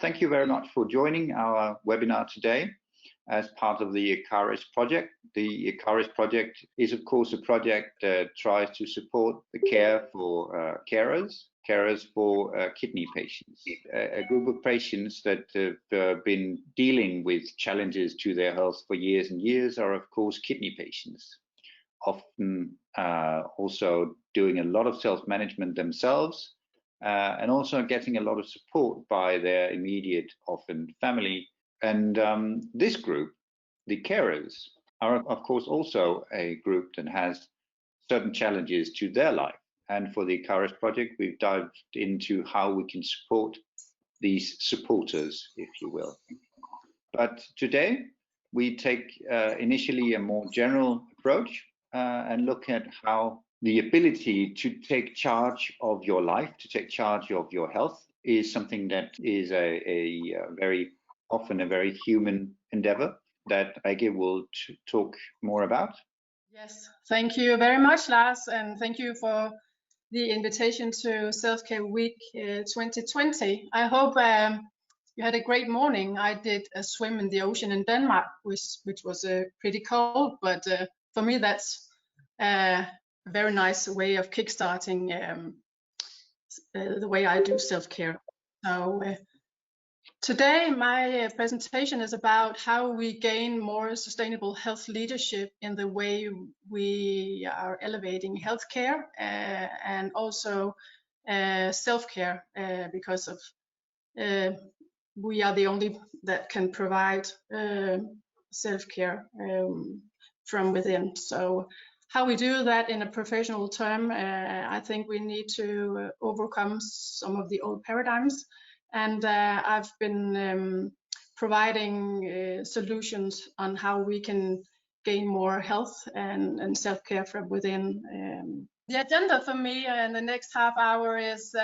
Thank you very much for joining our webinar today as part of the ECARIS project. The ECARIS project is, of course, a project that tries to support the care for carers for kidney patients, a group of patients that have been dealing with challenges to their health for years and years are, of course, kidney patients, often also doing a lot of self-management themselves, and also getting a lot of support by their immediate, often family. And this group, the carers, are of course also a group that has certain challenges to their life. And for the ECARIS project, we've dived into how we can support these supporters, if you will. But today, we take initially a more general approach and look at how the ability to take charge of your life, to take charge of your health, is something that is a very often a very human endeavor that Rikke will talk more about. Yes, thank you very much, Lars, and thank you for the invitation to Self-Care Week 2020. I hope you had a great morning. I did a swim in the ocean in Denmark, which was pretty cold, but for me that's a very nice way of kickstarting the way I do self-care. So today my presentation is about how we gain more sustainable health leadership in the way we are elevating healthcare and also self-care, because of we are the only that can provide self-care from within. So how we do that in a professional term, I think we need to overcome some of the old paradigms. And I've been providing solutions on how we can gain more health and self-care from within. The agenda for me in the next half hour is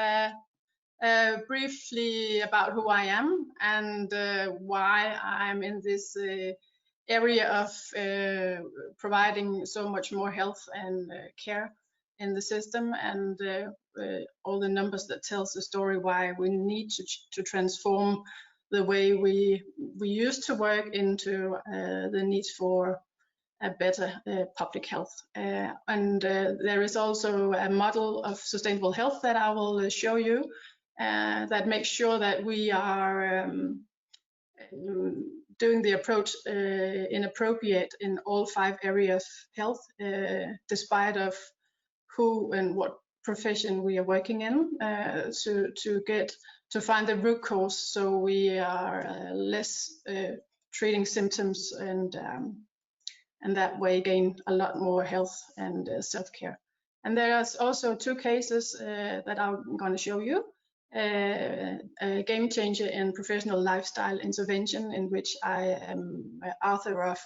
briefly about who I am and why I'm in this area of providing so much more health and care in the system, and all the numbers that tells the story why we need to transform the way we used to work into the need for a better public health. And there is also a model of sustainable health that I will show you that makes sure that we are doing the approach inappropriate in all 5 areas of health, despite of who and what profession we are working in, to find the root cause, so we are less treating symptoms and that way gain a lot more health and self-care. And there's also 2 cases that I'm going to show you. A game changer in professional lifestyle intervention, in which I am author of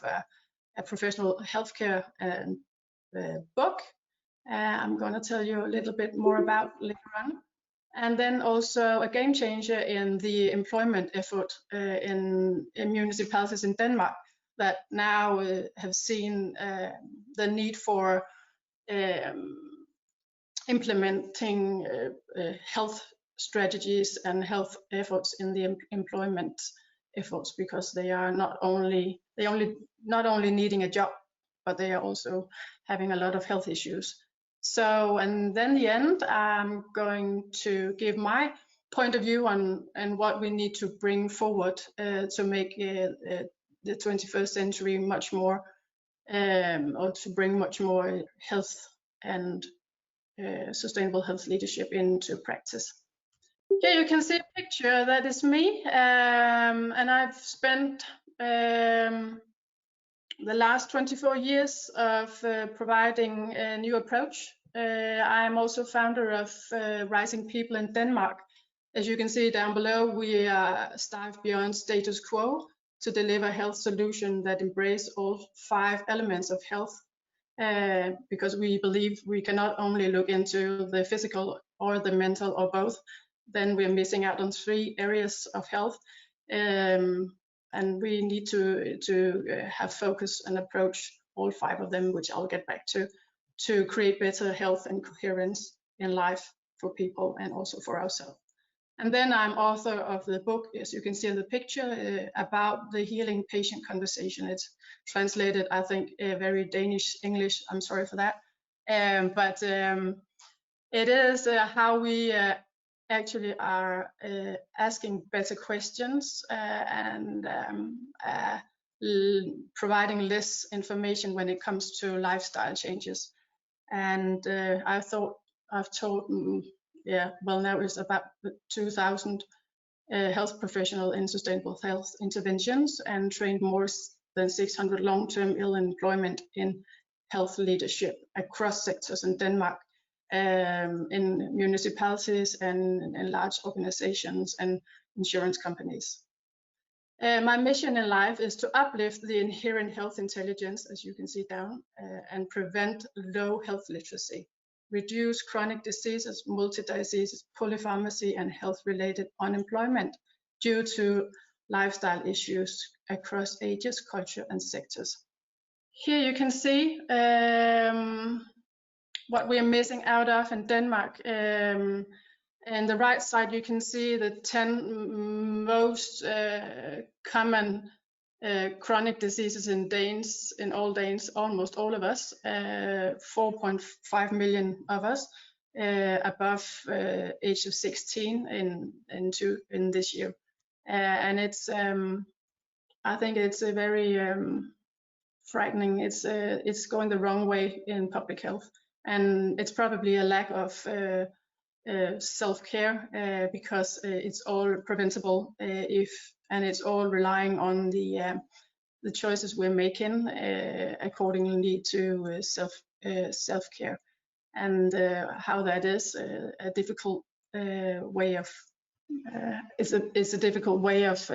a professional healthcare book. I'm going to tell you a little bit more about later on. And then also a game changer in the employment effort in municipalities in Denmark that now have seen the need for implementing health strategies and health efforts in the employment efforts, because they are not only needing a job, but they are also having a lot of health issues. So, and then the end, I'm going to give my point of view on what we need to bring forward to make the 21st century much more, or to bring much more health and sustainable health leadership into practice. Here you can see a picture, that is me, and I've spent the last 24 years of providing a new approach. I'm also founder of Rising People in Denmark. As you can see down below, we strive beyond status quo to deliver health solutions that embrace all 5 elements of health, because we believe we cannot only look into the physical or the mental or both. Then we're missing out on 3 areas of health, and we need to have focus and approach all 5 of them, which I'll get back to create better health and coherence in life for people and also for ourselves. And then I'm author of the book, as you can see in the picture, about the healing patient conversation. It's translated, I think, very Danish English. I'm sorry for that. But it is how we actually are asking better questions and providing less information when it comes to lifestyle changes. And I've told, now it's about 2,000 health professionals in sustainable health interventions and trained more than 600 long-term ill employment in health leadership across sectors in Denmark, in municipalities and in large organizations and insurance companies. My mission in life is to uplift the inherent health intelligence, as you can see down, and prevent low health literacy, reduce chronic diseases, multi-diseases, polypharmacy, and health-related unemployment due to lifestyle issues across ages, culture, and sectors. Here you can see what we're missing out of in Denmark. On the right side, you can see the 10 most common chronic diseases in Danes, in all Danes, almost all of us, 4.5 million of us above age of 16 in this year. And it's, I think it's a very frightening. It's going the wrong way in public health, and it's probably a lack of self-care because it's all preventable and it's all relying on the choices we're making accordingly to self-care, and how that is a difficult way of it's a difficult way of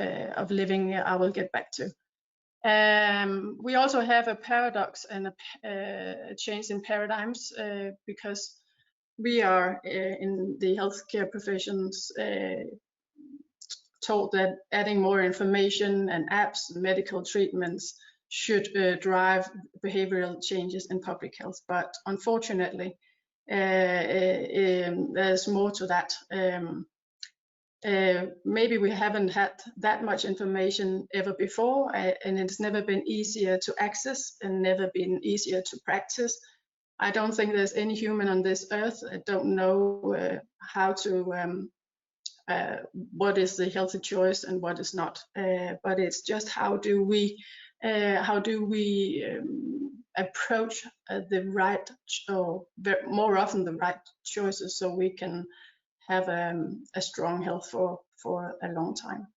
living. I will get back to. We also have a paradox and a change in paradigms because we are in the healthcare professions told that adding more information and apps, medical treatments should drive behavioral changes in public health. But unfortunately, there's more to that. Maybe we haven't had that much information ever before, and it's never been easier to access and never been easier to practice. I don't think there's any human on this earth that don't know how to what is the healthy choice and what is not. But it's just how do we approach the right, or more often the right choices, so we can have a strong health for a long time.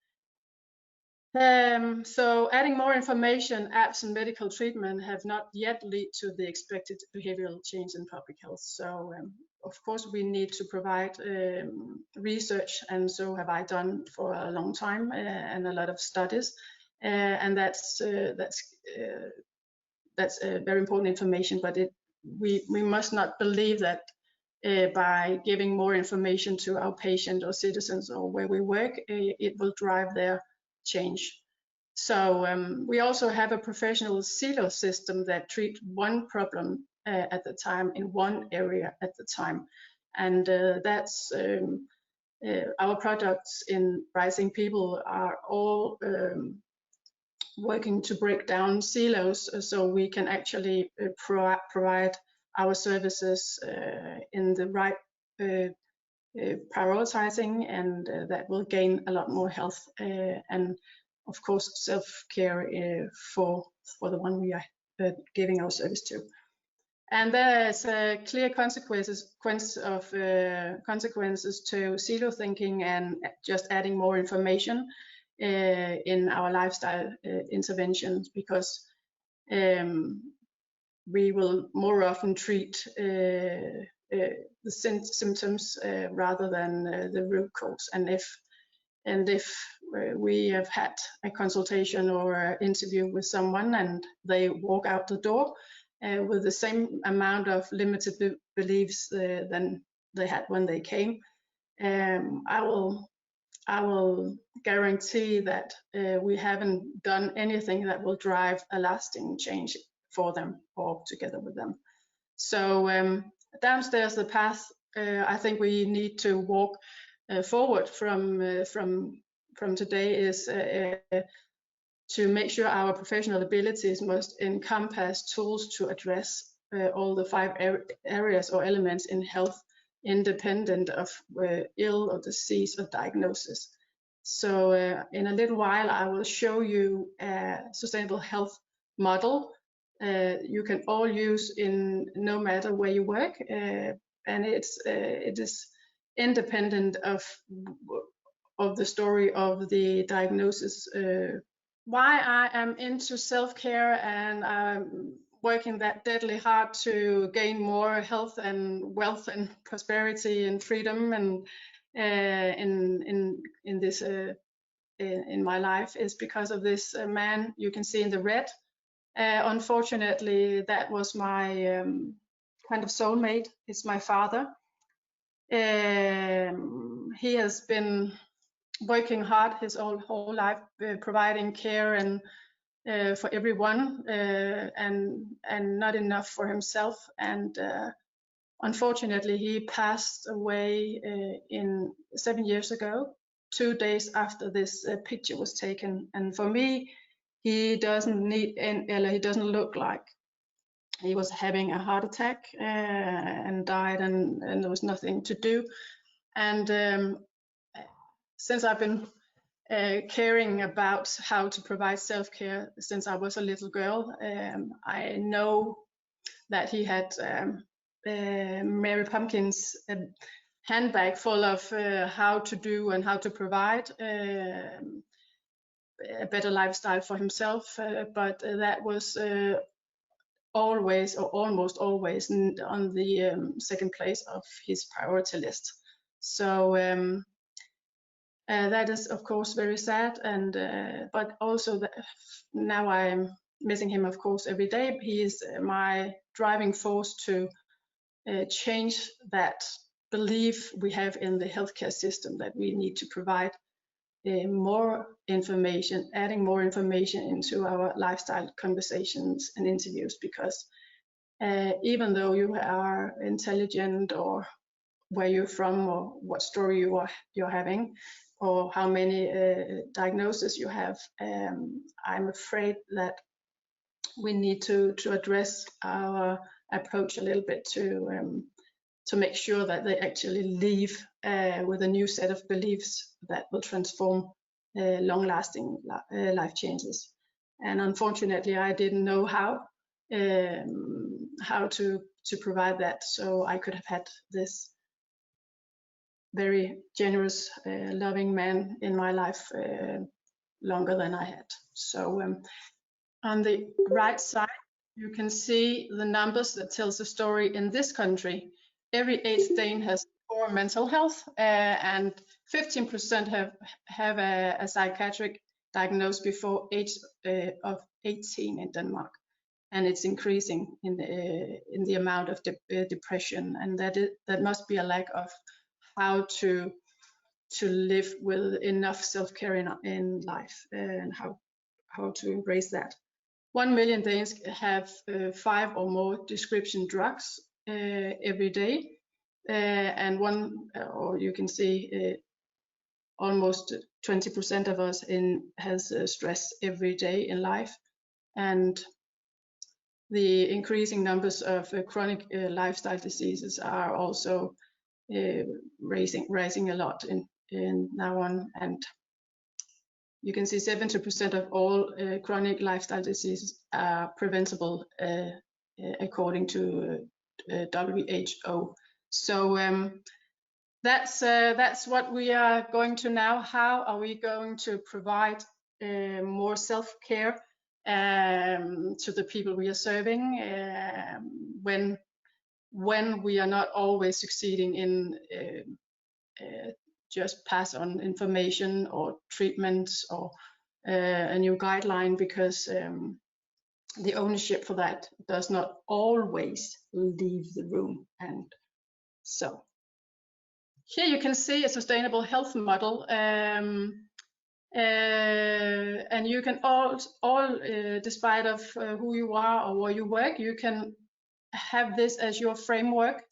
So adding more information, apps, and medical treatment have not yet led to the expected behavioral change in public health. So of course we need to provide research, and so have I done for a long time, and a lot of studies, and that's very important information. But we must not believe that by giving more information to our patient or citizens or where we work, it will drive their change. So we also have a professional silo system that treats one problem at the time in one area at the time, and that's our products in Rising People are all working to break down silos, so we can actually provide our services in the right prioritizing, and that will gain a lot more health and of course self-care for the one we are giving our service to. And there's clear consequences to silo thinking and just adding more information in our lifestyle interventions, because we will more often treat the symptoms rather than the root cause. And if we have had a consultation or an interview with someone and they walk out the door with the same amount of limited beliefs than they had when they came, I will guarantee that we haven't done anything that will drive a lasting change for them or together with them. So downstairs the path, I think we need to walk forward from today is to make sure our professional abilities must encompass tools to address all the 5 areas or elements in health, independent of ill or disease or diagnosis. So in a little while, I will show you a sustainable health model you can all use in no matter where you work, and it is independent of the story of the diagnosis. Why I am into self-care and I'm working that deadly hard to gain more health and wealth and prosperity and freedom and in this in my life is because of this man you can see in the red. Unfortunately, that was my kind of soulmate. It's my father. He has been working hard his whole life, providing care and for everyone, and not enough for himself. And unfortunately, he passed away 7 years ago, 2 days after this picture was taken. And for me, he doesn't he doesn't look like he was having a heart attack and died, and there was nothing to do. And since I've been caring about how to provide self-care since I was a little girl, I know that he had Mary Pumpkin's handbag full of how to do and how to provide a better lifestyle for himself, but that was always or almost always on the second place of his priority list. So that is of course very sad, and but also now I'm missing him of course every day. He is my driving force to change that belief we have in the healthcare system that we need to provide more information, adding more information into our lifestyle conversations and interviews, because even though you are intelligent or where you're from or what story you're having or how many diagnoses you have, I'm afraid that we need to address our approach a little bit to make sure that they actually leave with a new set of beliefs that will transform long-lasting life changes. And unfortunately, I didn't know how to provide that, so I could have had this very generous, loving man in my life longer than I had. So on the right side, you can see the numbers that tells the story in this country. Every 8th Dane has poor mental health, and 15% have a psychiatric diagnosis before age of 18 in Denmark, and it's increasing in the amount of depression, and that must be a lack of how to live with enough self-care in life, and how to embrace that. 1 million Danes have 5 or more prescription drugs every day, and or you can see almost 20% of us has stress every day in life, and the increasing numbers of chronic lifestyle diseases are also rising a lot in now on, and you can see 70% of all chronic lifestyle diseases are preventable according to WHO. So that's what we are going to now. How are we going to provide more self-care to the people we are serving when we are not always succeeding in just pass on information or treatments or a new guideline, because the ownership for that does not always leave the room. And so here you can see a sustainable health model, and you can all despite of who you are or where you work, you can have this as your framework.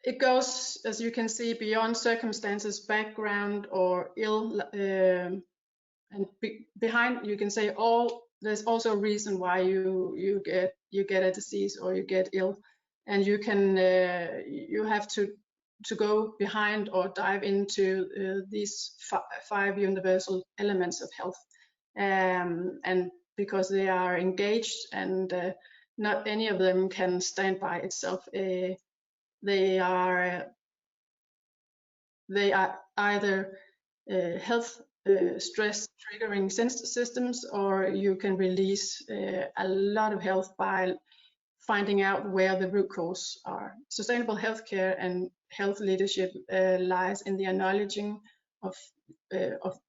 it goes, as you can see, beyond circumstances, background, or ill, and behind, you can say, there's also a reason why you get a disease or you get ill, and you can you have to go behind or dive into these five universal elements of health, and because they are engaged, and not any of them can stand by itself. They are either health stress triggering systems, or you can release a lot of health by finding out where the root cause are. Sustainable healthcare and health leadership lies in the acknowledging of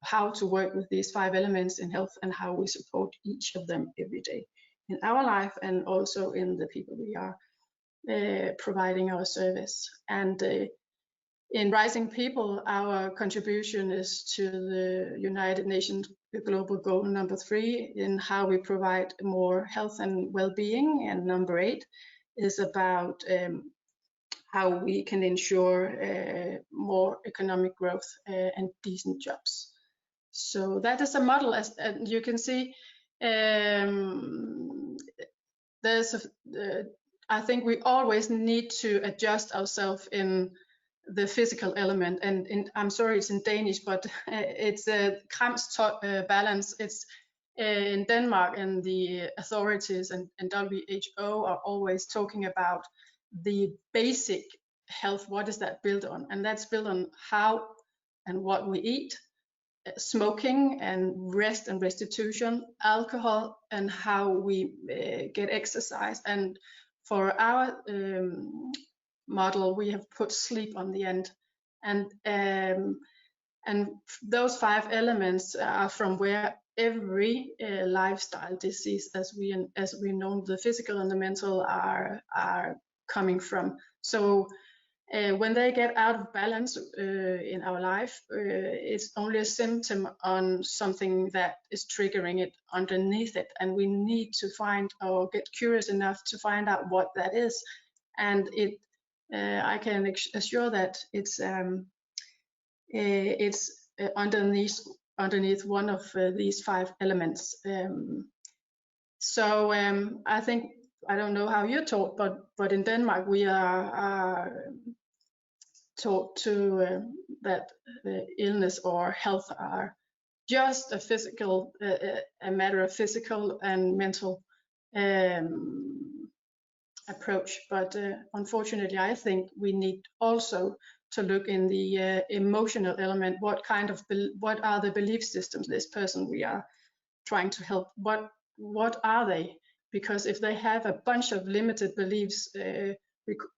how to work with these five elements in health, and how we support each of them every day in our life, and also in the people we are providing our service. And in Rising People, our contribution is to the United Nations Global Goal number 3 in how we provide more health and well-being, and number 8 is about how we can ensure more economic growth and decent jobs. So that is a model, as you can see. I think we always need to adjust ourselves in the physical element, and I'm sorry it's in Danish, but it's a balance. It's in Denmark, and the authorities and WHO are always talking about the basic health. What is that built on? And that's built on how and what we eat, smoking and rest and restitution, alcohol, and how we get exercise. And for our model, we have put sleep on the end, and those 5 elements are from where every lifestyle disease, as we know, the physical and the mental, are coming from. So when they get out of balance in our life, it's only a symptom on something that is triggering it underneath it, and we need to find, or get curious enough to find out what that is. And I can assure that it's underneath one of these 5 elements. So I think, I don't know how you're taught, but in Denmark we are taught to that illness or health are just a matter of physical and mental approach. But unfortunately, I think we need also to look in the emotional element. What are the belief systems this person we are trying to help? What are they? Because if they have a bunch of limited beliefs,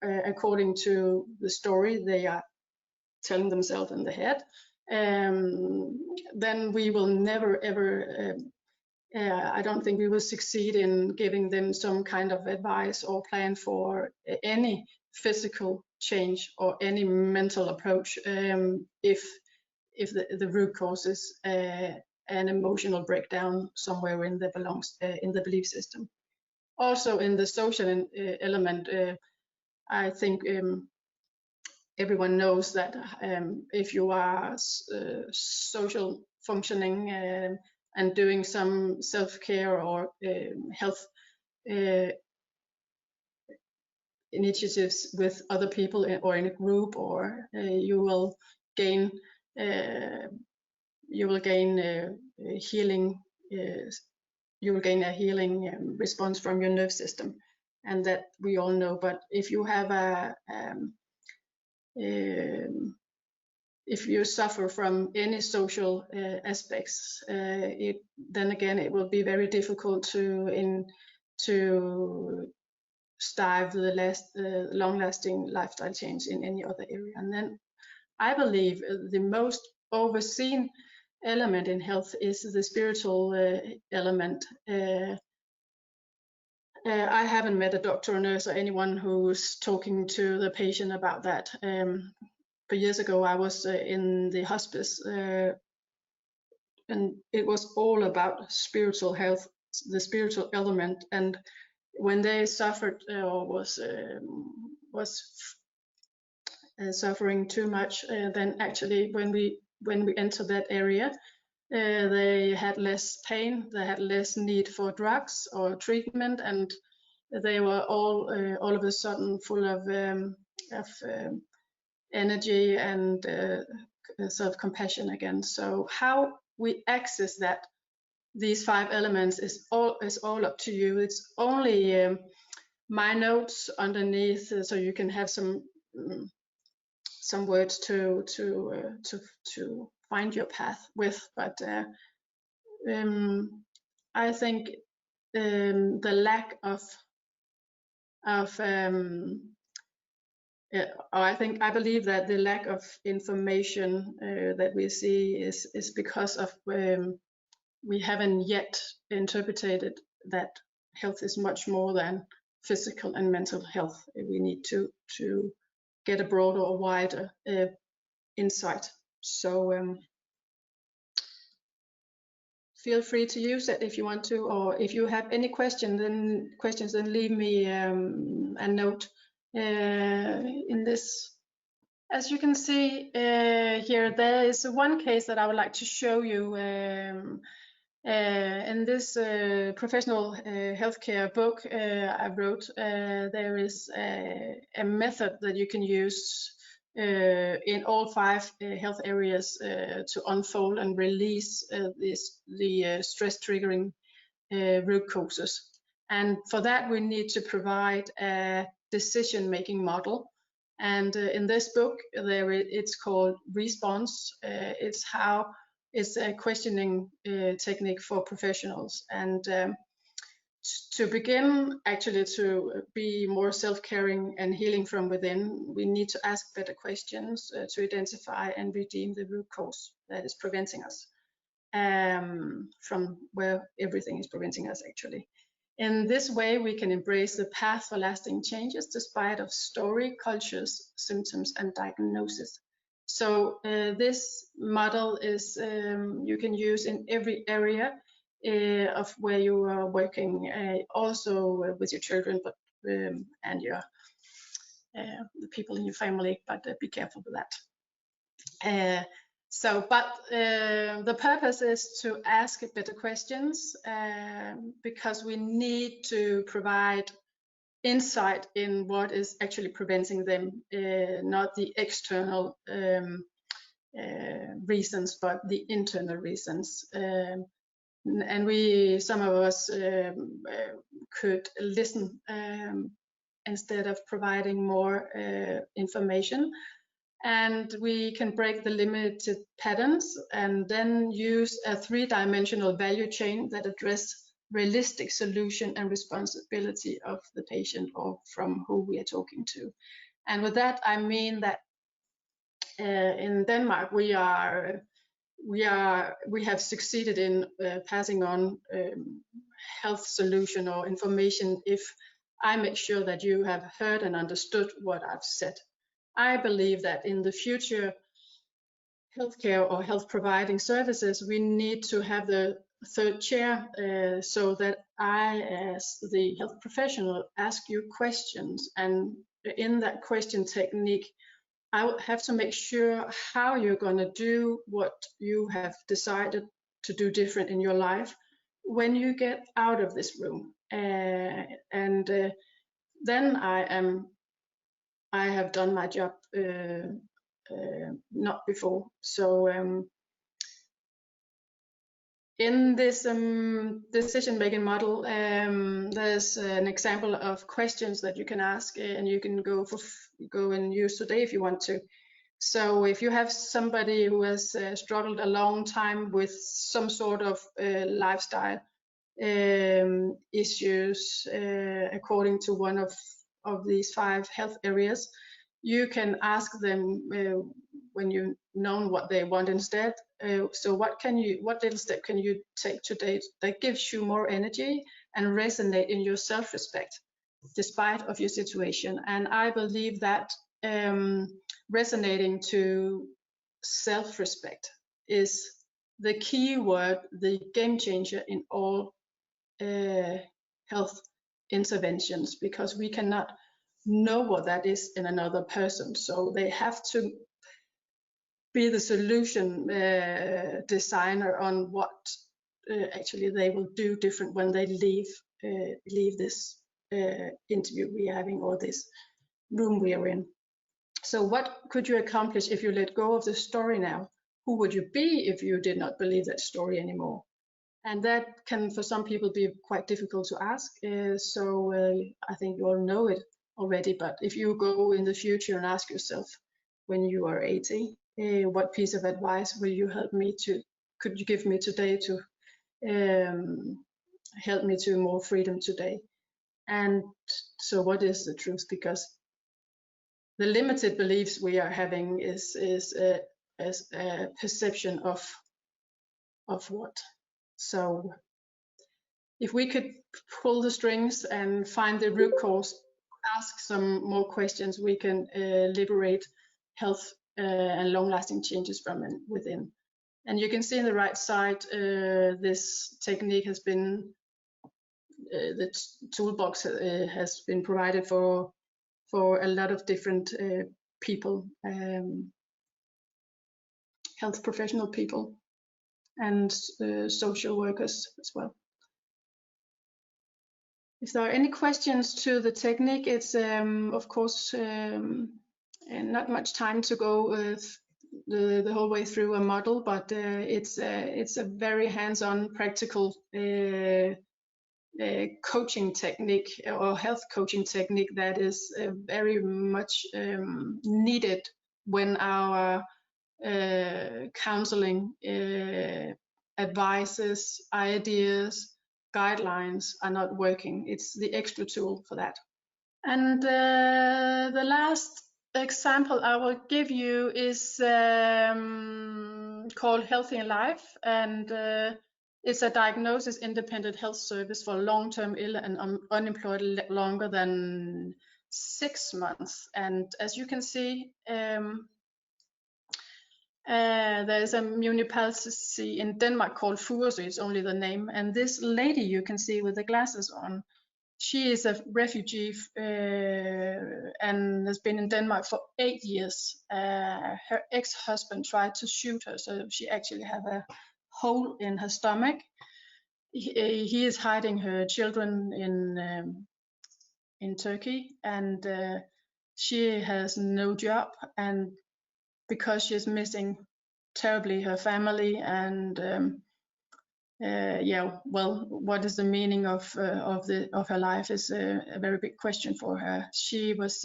according to the story they are telling themselves in the head, then we will never ever, I don't think we will succeed in giving them some kind of advice or plan for any physical change or any mental approach, if the root cause is an emotional breakdown somewhere in the belief system. Also in the social element, I think everyone knows that if you are social functioning and doing some self-care or health initiatives with other people or in a group, or you will gain healing. You will gain a healing response from your nerve system, and that we all know. But if you have if you suffer from any social aspects, then again it will be very difficult to strive the long-lasting lifestyle change in any other area. And then I believe the most overseen element in health is the spiritual element. I haven't met a doctor or nurse or anyone who's talking to the patient about that. For years ago, I was in the hospice, and it was all about spiritual health, the spiritual element. And when they suffered or was suffering too much, then actually when we enter that area, they had less pain, they had less need for drugs or treatment, and they were all of a sudden full of energy and self-compassion again. So how we access that, these 5 elements, is all up to you. It's only my notes underneath, so you can have some words to find your path with. But I think the lack of I believe that the lack of information that we see is because of we haven't yet interpreted that health is much more than physical and mental health. We need to get a broader or wider insight. So feel free to use it if you want to, or if you have any questions, then leave me a note in this. As you can see here, there is one case that I would like to show you. In this professional healthcare book I wrote, there is a method that you can use in all 5 health areas to unfold and release the stress triggering root causes. And for that we need to provide a decision-making model. And in this book it's called Response. It's a questioning technique for professionals. And to begin actually to be more self-caring and healing from within, we need to ask better questions to identify and redeem the root cause that is preventing us from where everything is preventing us actually. In this way, we can embrace the path for lasting changes despite of story, cultures, symptoms, and diagnosis. So this model is you can use in every area of where you are working, also with your children, but and your the people in your family. But be careful with that. The purpose is to ask better questions because we need to provide insight in what is actually preventing them, not the external reasons, but the internal reasons. And some of us could listen instead of providing more information. And we can break the limited patterns and then use a 3-dimensional value chain that address realistic solution and responsibility of the patient or from who we are talking to. And with that, I mean that in Denmark we have succeeded in passing on health solution or information if I make sure that you have heard and understood what I've said. I believe that in the future healthcare or health providing services, we need to have the 3rd chair so that I, as the health professional, ask you questions, and in that question technique, I will have to make sure how you're going to do what you have decided to do different in your life when you get out of this room, and then I have done my job, not before. So in this decision-making model, there's an example of questions that you can ask, and you can go and use today if you want to. So if you have somebody who has struggled a long time with some sort of lifestyle issues according to one of these 5 health areas, you can ask them when you've known what they want instead. So what little step can you take today that gives you more energy and resonate in your self-respect despite of your situation? And I believe that resonating to self-respect is the key word, the game changer in all health interventions, because we cannot know what that is in another person. So they have to be the solution designer on what actually they will do different when they leave this interview we are having, or this room we are in. So what could you accomplish if you let go of the story now? Who would you be if you did not believe that story anymore? And that can, for some people, be quite difficult to ask. So I think you all know it already, but if you go in the future and ask yourself when you are 80, what piece of advice will you could you give me today to help me to more freedom today? And so what is the truth? Because the limited beliefs we are having is a perception of what? So if we could pull the strings and find the root cause, ask some more questions, we can liberate health and long-lasting changes from within. And you can see on the right side, this technique has been, the toolbox has been provided for a lot of different people, health professional people, and social workers as well. If there are any questions to the technique, it's of course not much time to go the whole way through a model, but it's a very hands-on, practical coaching technique, or health coaching technique, that is very much needed when our counseling advices, ideas, guidelines are not working. It's the extra tool for that. And the last example I will give you is called Healthy in Life, and it's a diagnosis independent health service for long-term ill and unemployed longer than 6 months. And as you can see, there is a municipality in Denmark called Furesø, it's only the name. And this lady you can see with the glasses on, she is a refugee and has been in Denmark for 8 years. Her ex-husband tried to shoot her, so she actually have a hole in her stomach. He is hiding her children in Turkey, and she has no job, and because she's missing terribly her family, and yeah, well, what is the meaning of her life is a very big question for her. She was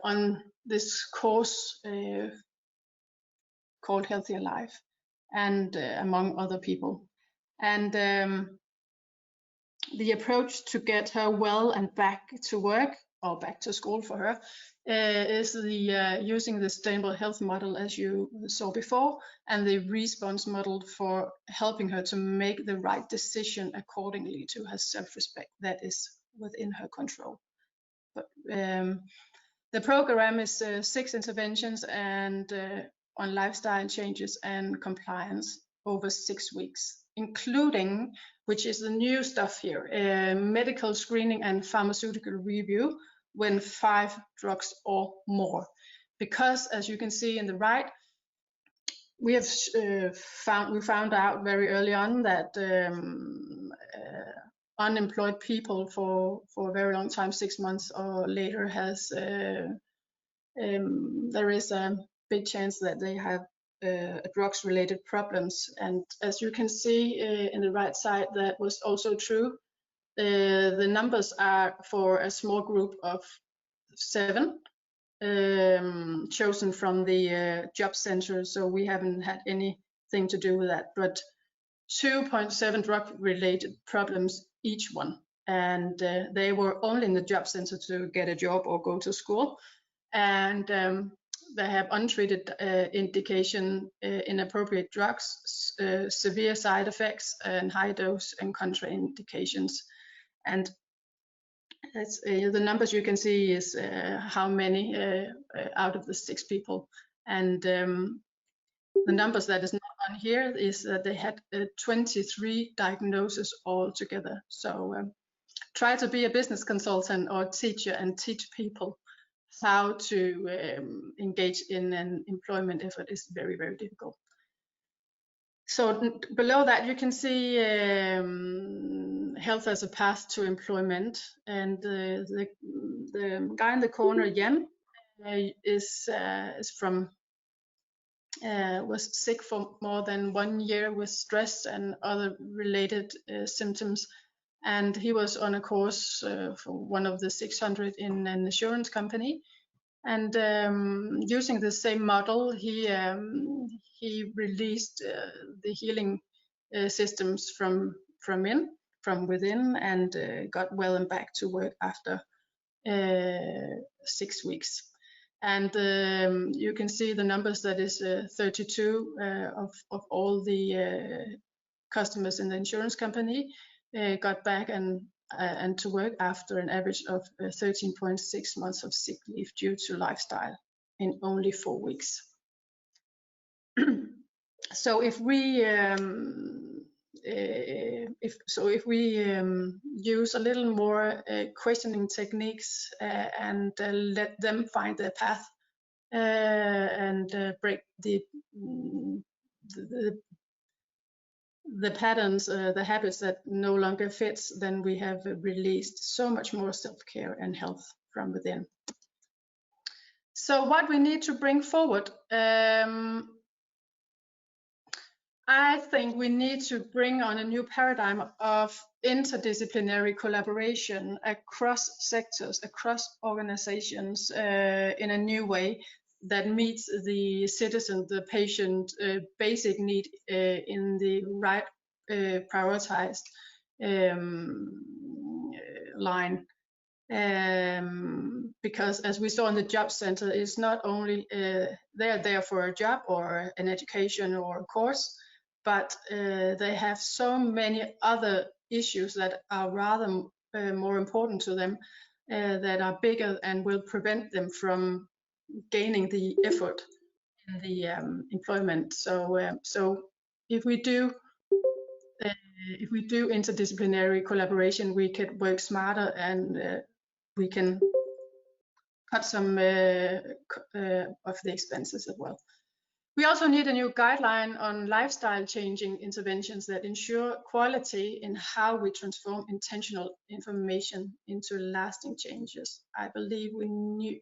on this course called Healthy Life, and among other people, and the approach to get her well and back to work, or back to school for her, is the using the sustainable health model, as you saw before, and the response model for helping her to make the right decision accordingly to her self-respect that is within her control. But the program is 6 interventions and on lifestyle changes and compliance over 6 weeks, including, which is the new stuff here, medical screening and pharmaceutical review when 5 drugs or more. Because as you can see in the right, we have found out very early on that unemployed people for a very long time, 6 months or later, has there is a big chance that they have drugs related problems. And as you can see in the right side, that was also true. The numbers are for a small group of 7 chosen from the job center, so we haven't had anything to do with that, but 2.7 drug related problems each one, and they were only in the job center to get a job or go to school, and they have untreated indication, inappropriate drugs, severe side effects, and high dose and contraindications. And that's, the numbers you can see is how many out of the 6 people. And the numbers that is not on here is that they had 23 diagnoses altogether. So try to be a business consultant or teacher and teach people how to engage in an employment effort is very, very difficult. So below that you can see health as a path to employment, and the guy in the corner, Jan, was sick for more than 1 year with stress and other related symptoms, and he was on a course for one of the 600 in an insurance company, and using the same model, he released the healing systems from within, and got well and back to work after 6 weeks. And you can see the numbers, that is 32 of all the customers in the insurance company got back and to work after an average of 13.6 months of sick leave due to lifestyle in only 4 weeks. So if we use a little more questioning techniques and let them find their path and break the patterns, the habits that no longer fits, then we have released so much more self-care and health from within. So what we need to bring forward, I think we need to bring on a new paradigm of interdisciplinary collaboration across sectors, across organizations, in a new way that meets the citizen, the patient basic need in the right prioritized line. Because as we saw in the job center, it's not only they're there for a job or an education or a course, but they have so many other issues that are rather more important to them, that are bigger and will prevent them from gaining the effort in the employment. So if we do interdisciplinary collaboration, we can work smarter, and we can cut some of the expenses as well. We also need a new guideline on lifestyle changing interventions that ensure quality in how we transform intentional information into lasting changes. I believe we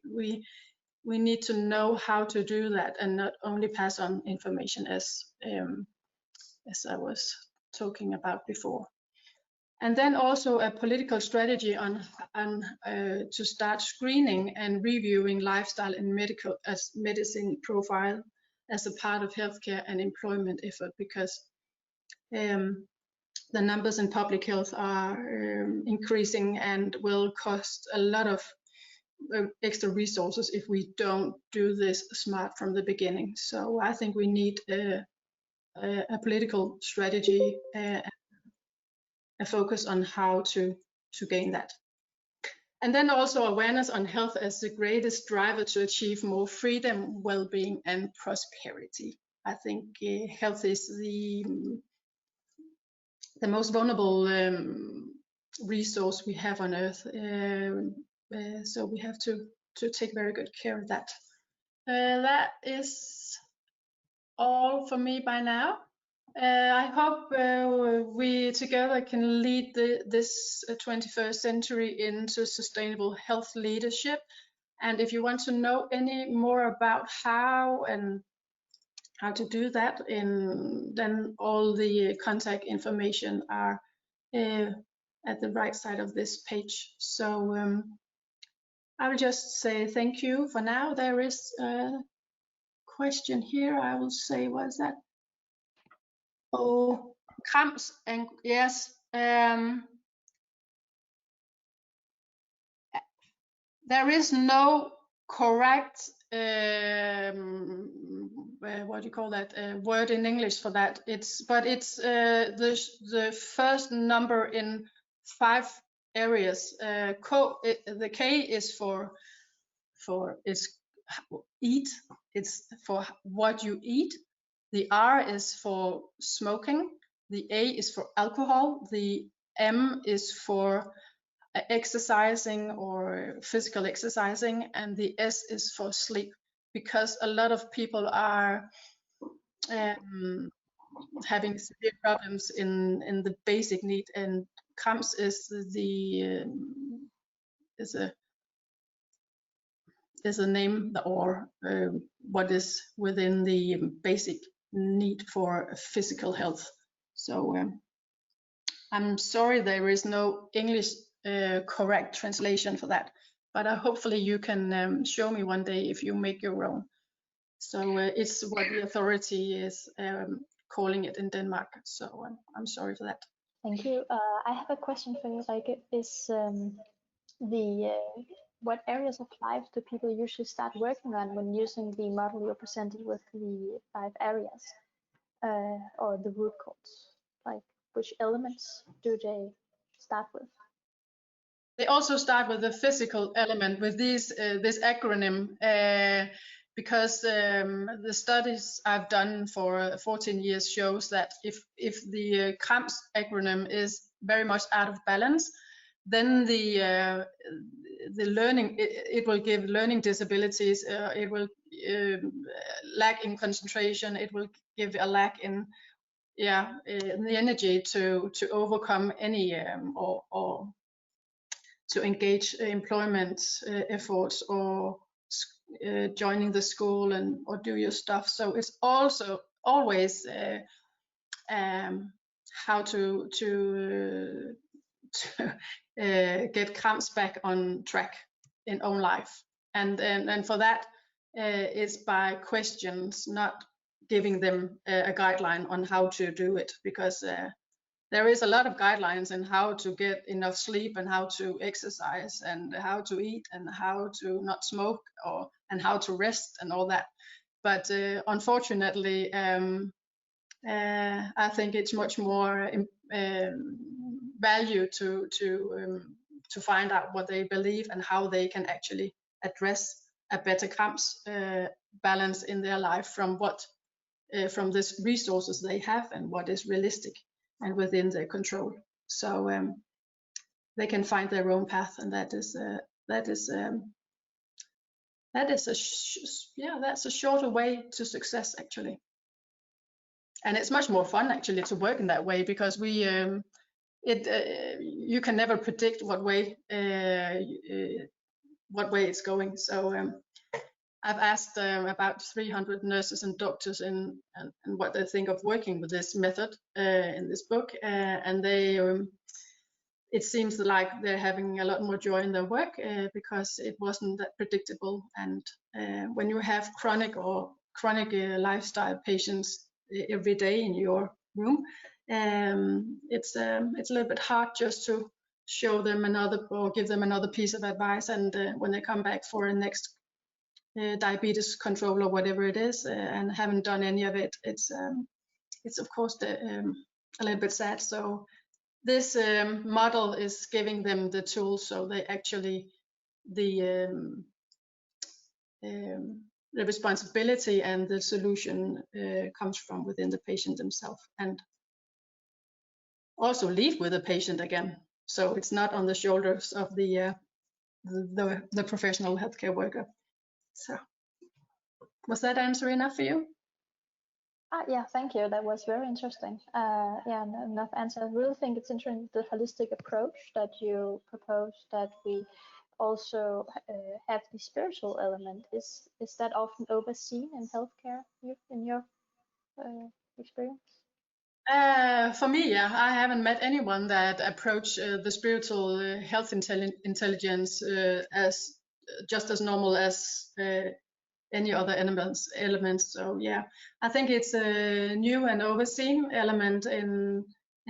need to know how to do that, and not only pass on information as I was talking about before. And then also a political strategy on to start screening and reviewing lifestyle and medicine profile as a part of healthcare and employment effort, because the numbers in public health are increasing and will cost a lot of extra resources if we don't do this smart from the beginning. So I think we need a political strategy, a focus on how to gain that. And then also awareness on health as the greatest driver to achieve more freedom, well-being, and prosperity. I think health is the most vulnerable resource we have on earth. So we have to take very good care of that. That is all for me by now. I hope we together can lead this 21st century into sustainable health leadership. And if you want to know any more about how to do that, then all the contact information are at the right side of this page. So I will just say thank you for now. There is a question here. I will say, what is that? Oh, cramps, and yes, there is no correct what do you call that word in English for that. It's the first number in 5 areas. The K is for eat. It's for what you eat. The R is for smoking, the A is for alcohol, the M is for exercising or physical exercising, and the S is for sleep, because a lot of people are having severe problems in the basic need, and cramps is a name, or what is within the basic need for physical health. So I'm sorry there is no English correct translation for that, but hopefully you can show me one day if you make your own. So it's what the authority is calling it in Denmark. So I'm sorry for that. Thank you. I have a question for you, Rikke. Is what areas of life do people usually start working on when using the model you presented with the 5 areas or the root cause? Like, which elements do they start with? They also start with the physical element with this acronym, because the studies I've done for 14 years shows that if the CRAMS acronym is very much out of balance, then the learning, it will give learning disabilities, it will lack in concentration, it will give a lack in the energy to overcome any or to engage employment efforts, or joining the school or do your stuff. So it's also always how to get cramps back on track in own life, and for that it's by questions, not giving them a guideline on how to do it, because there is a lot of guidelines on how to get enough sleep and how to exercise and how to eat and how to not smoke and how to rest and all that. But unfortunately, I think it's much more value to find out what they believe and how they can actually address a better cramps balance in their life from this resources they have and what is realistic and within their control. So they can find their own path, and that's a shorter way to success, actually. And it's much more fun actually to work in that way, because you can never predict what way it's going. So I've asked about 300 nurses and doctors and what they think of working with this method in this book, and they it seems like they're having a lot more joy in their work because it wasn't that predictable. And when you have chronic lifestyle patients every day in your room, it's a little bit hard just to show them or give them another piece of advice, and when they come back for a next diabetes control or whatever it is, and haven't done any of it, it's of course a little bit sad. So this model is giving them the tools, so they actually the responsibility and the solution comes from within the patient themselves, and also leave with the patient again. So it's not on the shoulders of the professional healthcare worker. So was that answer enough for you? Yeah, thank you. That was very interesting. Yeah, enough answer. I really think it's interesting, the holistic approach that you propose, that we also have the spiritual element. Is that often overseen in healthcare in your experience? For me, yeah, I haven't met anyone that approach the spiritual health intelligence as just as normal as any other elements. So yeah, I think it's a new and overseen element in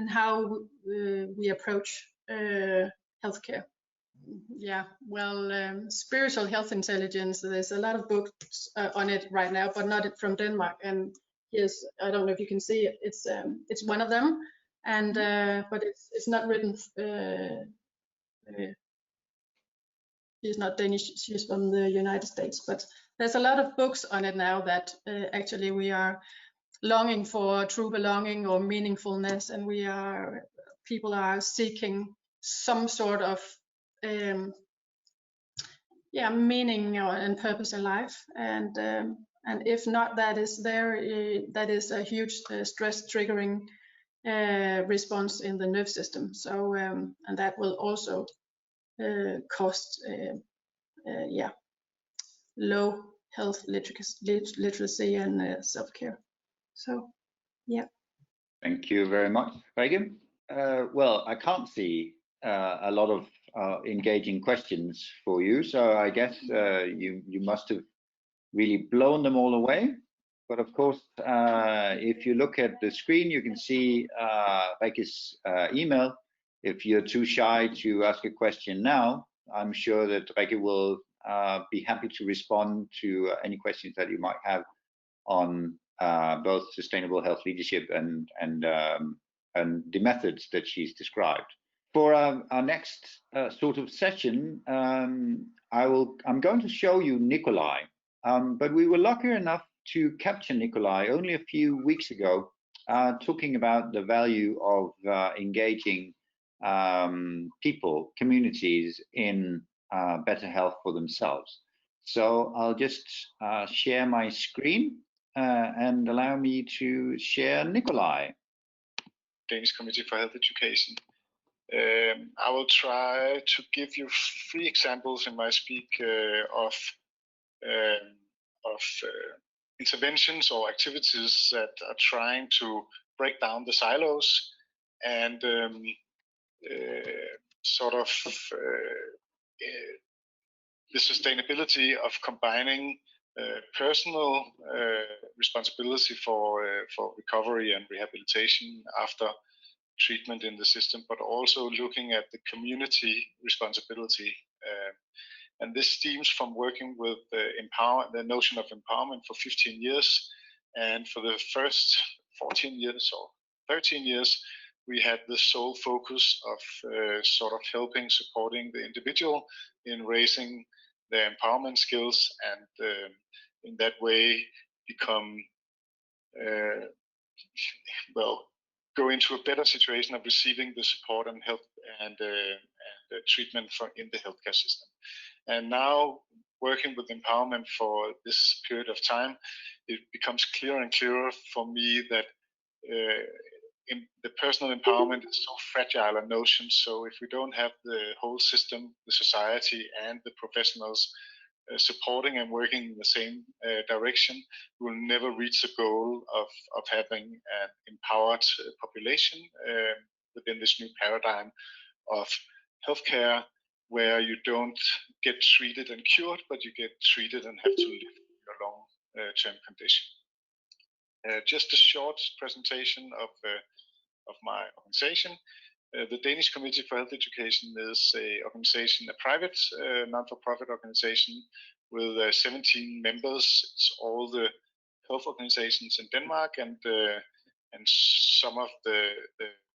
how we approach healthcare. Yeah, well, spiritual health intelligence, there's a lot of books on it right now, but not from Denmark. And yes, I don't know if you can see it. It's one of them, and but it's not written. She's not Danish. She's from the United States. But there's a lot of books on it now that actually we are longing for true belonging or meaningfulness, and people are seeking some sort of meaning and purpose in life, and if not, that is a huge stress triggering response in the nerve system. So and that will also cost low health literacy and self-care. So yeah. Thank you very much, Rikke. Well, I can't see a lot of engaging questions for you, so I guess you must have really blown them all away. But of course, if you look at the screen, you can see Rikke's email. If you're too shy to ask a question now, I'm sure that Rikke will be happy to respond to any questions that you might have on both sustainable health leadership and the methods that she's described. For our next sort of session, I'm going to show you Nicolaj, but we were lucky enough to capture Nicolaj only a few weeks ago, talking about the value of engaging people, communities in better health for themselves. So I'll just share my screen and allow me to share Nicolaj. Danish Committee for Health Education. I will try to give you 3 examples in my speak of interventions or activities that are trying to break down the silos and the sustainability of combining personal responsibility for recovery and rehabilitation after treatment in the system, but also looking at the community responsibility. And this stems from working with the notion of empowerment for 15 years. And for the first 14 years or 13 years, we had the sole focus of helping, supporting the individual in raising their empowerment skills and in that way become, go into a better situation of receiving the support and help and treatment in the healthcare system. And now, working with empowerment for this period of time, it becomes clearer and clearer for me that the personal empowerment is so fragile a notion. So if we don't have the whole system, the society, and the professionals supporting and working in the same direction, we will never reach the goal of having an empowered population within this new paradigm of healthcare, where you don't get treated and cured, but you get treated and have to live with your long-term condition. Just a short presentation of my organization. The Danish Committee for Health Education is a private non-for-profit organization with 17 members. It's all the health organizations in Denmark and some of the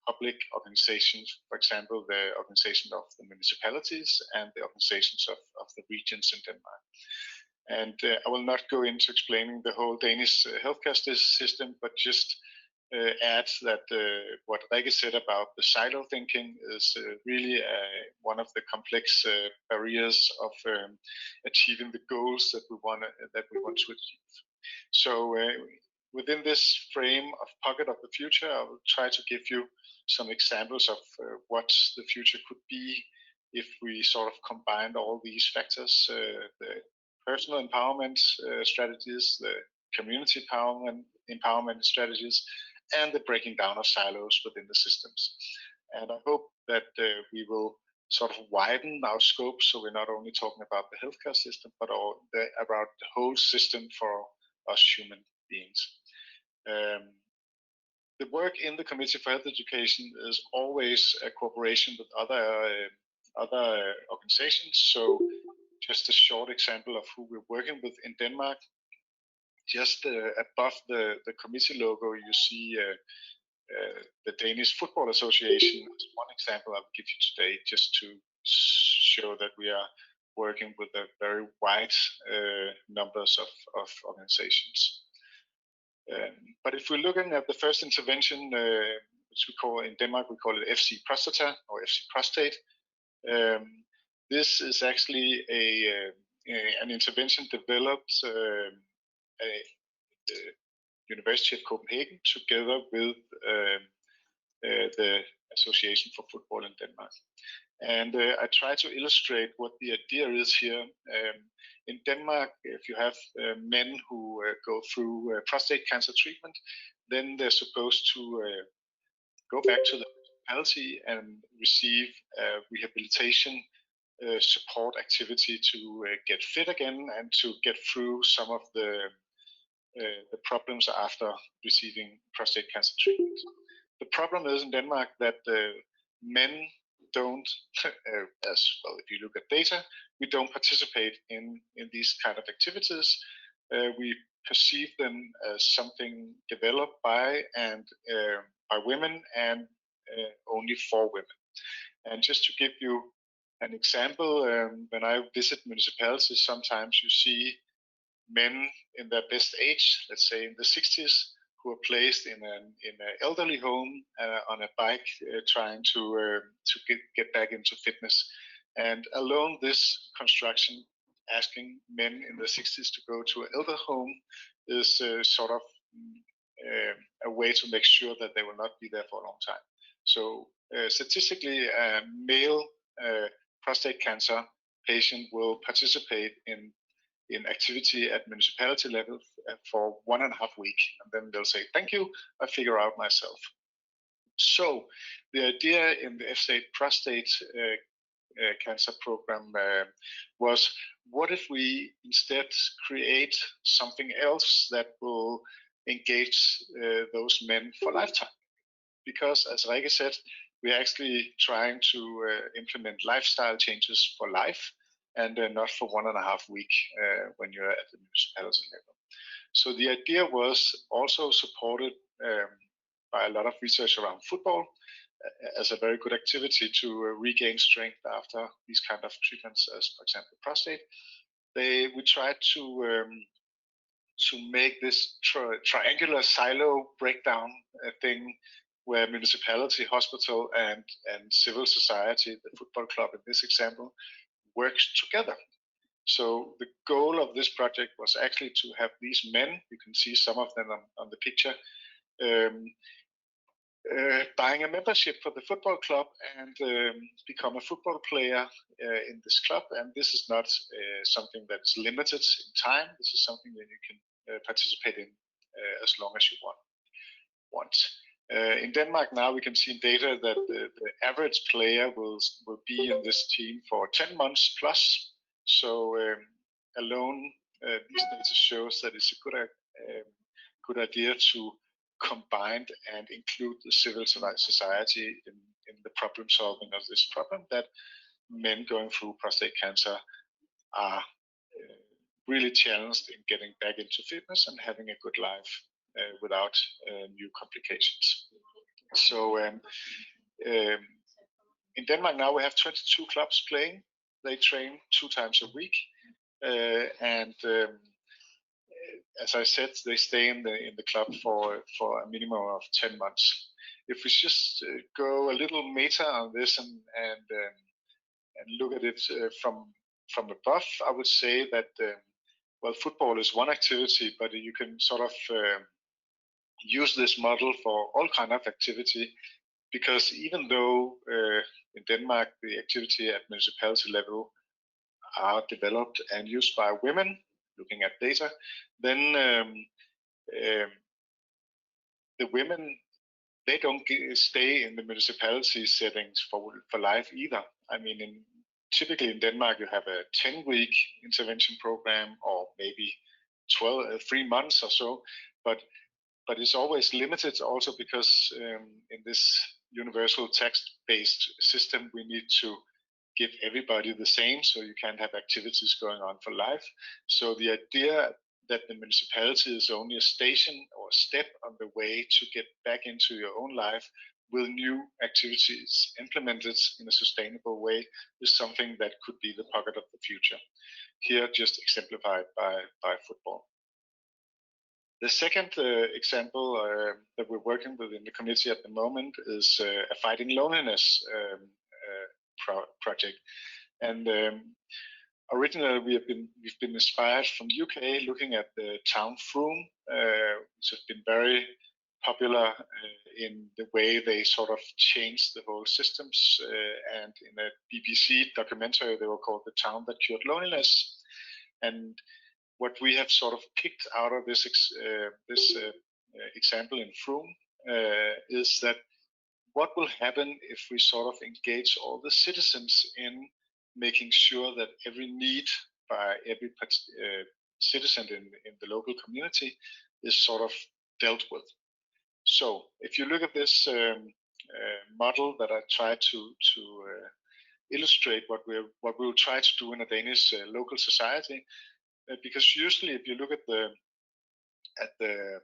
public organizations, for example, the organization of the municipalities and the organizations of the regions in Denmark. And I will not go into explaining the whole Danish healthcare system, but just add that what Rikke said about the silo thinking is really one of the complex barriers of achieving the goals that we want to achieve. So within this frame of Pocket of the Future, I will try to give you some examples of what the future could be if we sort of combined all these factors, the personal empowerment strategies, the community empowerment strategies, and the breaking down of silos within the systems. And I hope that we will sort of widen our scope, so we're not only talking about the healthcare system, but about the whole system for us human beings. The work in the Committee for Health Education is always a cooperation with other organizations. So just a short example of who we're working with in Denmark. Just above the committee logo, you see the Danish Football Association as one example I'll give you today, just to show that we are working with a very wide numbers of organizations. But if we're looking at the first intervention, which we call in Denmark, we call it FC Prostata or FC Prostate. This is actually an intervention developed at the University of Copenhagen together with the Association for Football in Denmark. And I try to illustrate what the idea is here. In Denmark, if you have men who go through prostate cancer treatment, then they're supposed to go back to the municipality and receive rehabilitation support activity to get fit again and to get through some of the problems after receiving prostate cancer treatment. The problem is in Denmark that men don't, as well, if you look at data, we don't participate in these kind of activities. We perceive them as something developed by women and only for women. And just to give you an example, when I visit municipalities, sometimes you see men in their best age, let's say in the 60s, who are placed in an elderly home on a bike, trying to get back into fitness. And alone this construction, asking men in the 60s to go to an elder home, is sort of a way to make sure that they will not be there for a long time. So statistically, a male prostate cancer patient will participate in activity at municipality level for 1.5 weeks, and then they'll say, thank you, I figure out myself. So the idea in the F-State prostate cancer program was, what if we instead create something else that will engage those men for lifetime? Because as Rikke said, we're actually trying to implement lifestyle changes for life, and not for 1.5 weeks when you're at the municipality level. So the idea was also supported by a lot of research around football as a very good activity to regain strength after these kind of treatments, as for example prostate. We tried to make this triangular silo breakdown thing, where municipality, hospital, and civil society, the football club in this example, works together. So the goal of this project was actually to have these men, you can see some of them on the picture, buying a membership for the football club and become a football player in this club. And this is not something that is limited in time. This is something that you can participate in as long as you want. In Denmark now we can see data that the average player will be in this team for 10 months plus. So alone these data shows that it's a good idea to combine and include the civil society in the problem solving of this problem, that men going through prostate cancer are really challenged in getting back into fitness and having a good life without new complications. So in Denmark now we have 22 clubs playing. They train 2 times a week, and as I said, they stay in the club for a minimum of 10 months. If we just go a little meta on this and look at it from above, I would say that well, football is one activity, but you can sort of use this model for all kind of activity, because even though in Denmark the activity at municipality level are developed and used by women, looking at data, then the women, they don't stay in the municipality settings for life either. I mean, typically in Denmark you have a 10-week intervention program, or maybe 3 months or so, but it's always limited also because in this universal tax-based system we need to give everybody the same, so you can't have activities going on for life. So the idea that the municipality is only a station or a step on the way to get back into your own life with new activities implemented in a sustainable way is something that could be the pocket of the future. Here just exemplified by football. The second example that we're working with in the committee at the moment is a Fighting Loneliness project. And originally we've been inspired from the UK, looking at the town Frome, which has been very popular in the way they sort of changed the whole systems. And in a BBC documentary, they were called "The Town That Cured Loneliness." And what we have sort of picked out of this example in Frome is that what will happen if we sort of engage all the citizens in making sure that every need by every citizen in the local community is sort of dealt with. So if you look at this model that I tried to illustrate what we'll try to do in a Danish local society, because usually if you look at the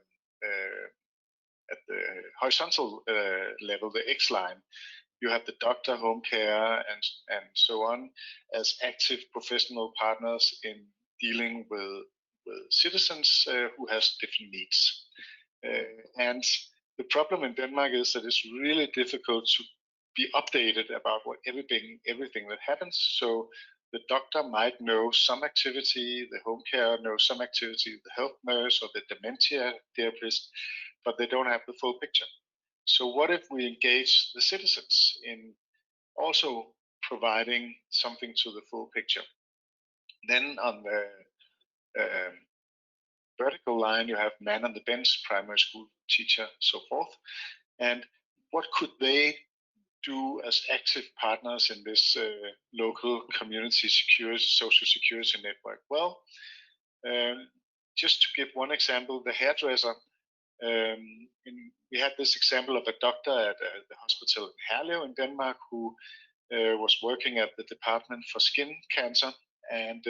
horizontal level, the X line, you have the doctor, home care, and so on as active professional partners in dealing with citizens who has different needs. And the problem in Denmark is that it's really difficult to be updated about everything that happens. So the doctor might know some activity, the home care knows some activity, the health nurse or the dementia therapist, but they don't have the full picture. So what if we engage the citizens in also providing something to the full picture? Then on the vertical line, you have man on the bench, primary school teacher, so forth. And what could they do as active partners in this local community social security network? Well, just to give one example, the hairdresser, we had this example of a doctor at the hospital in Herlev in Denmark who was working at the department for skin cancer. And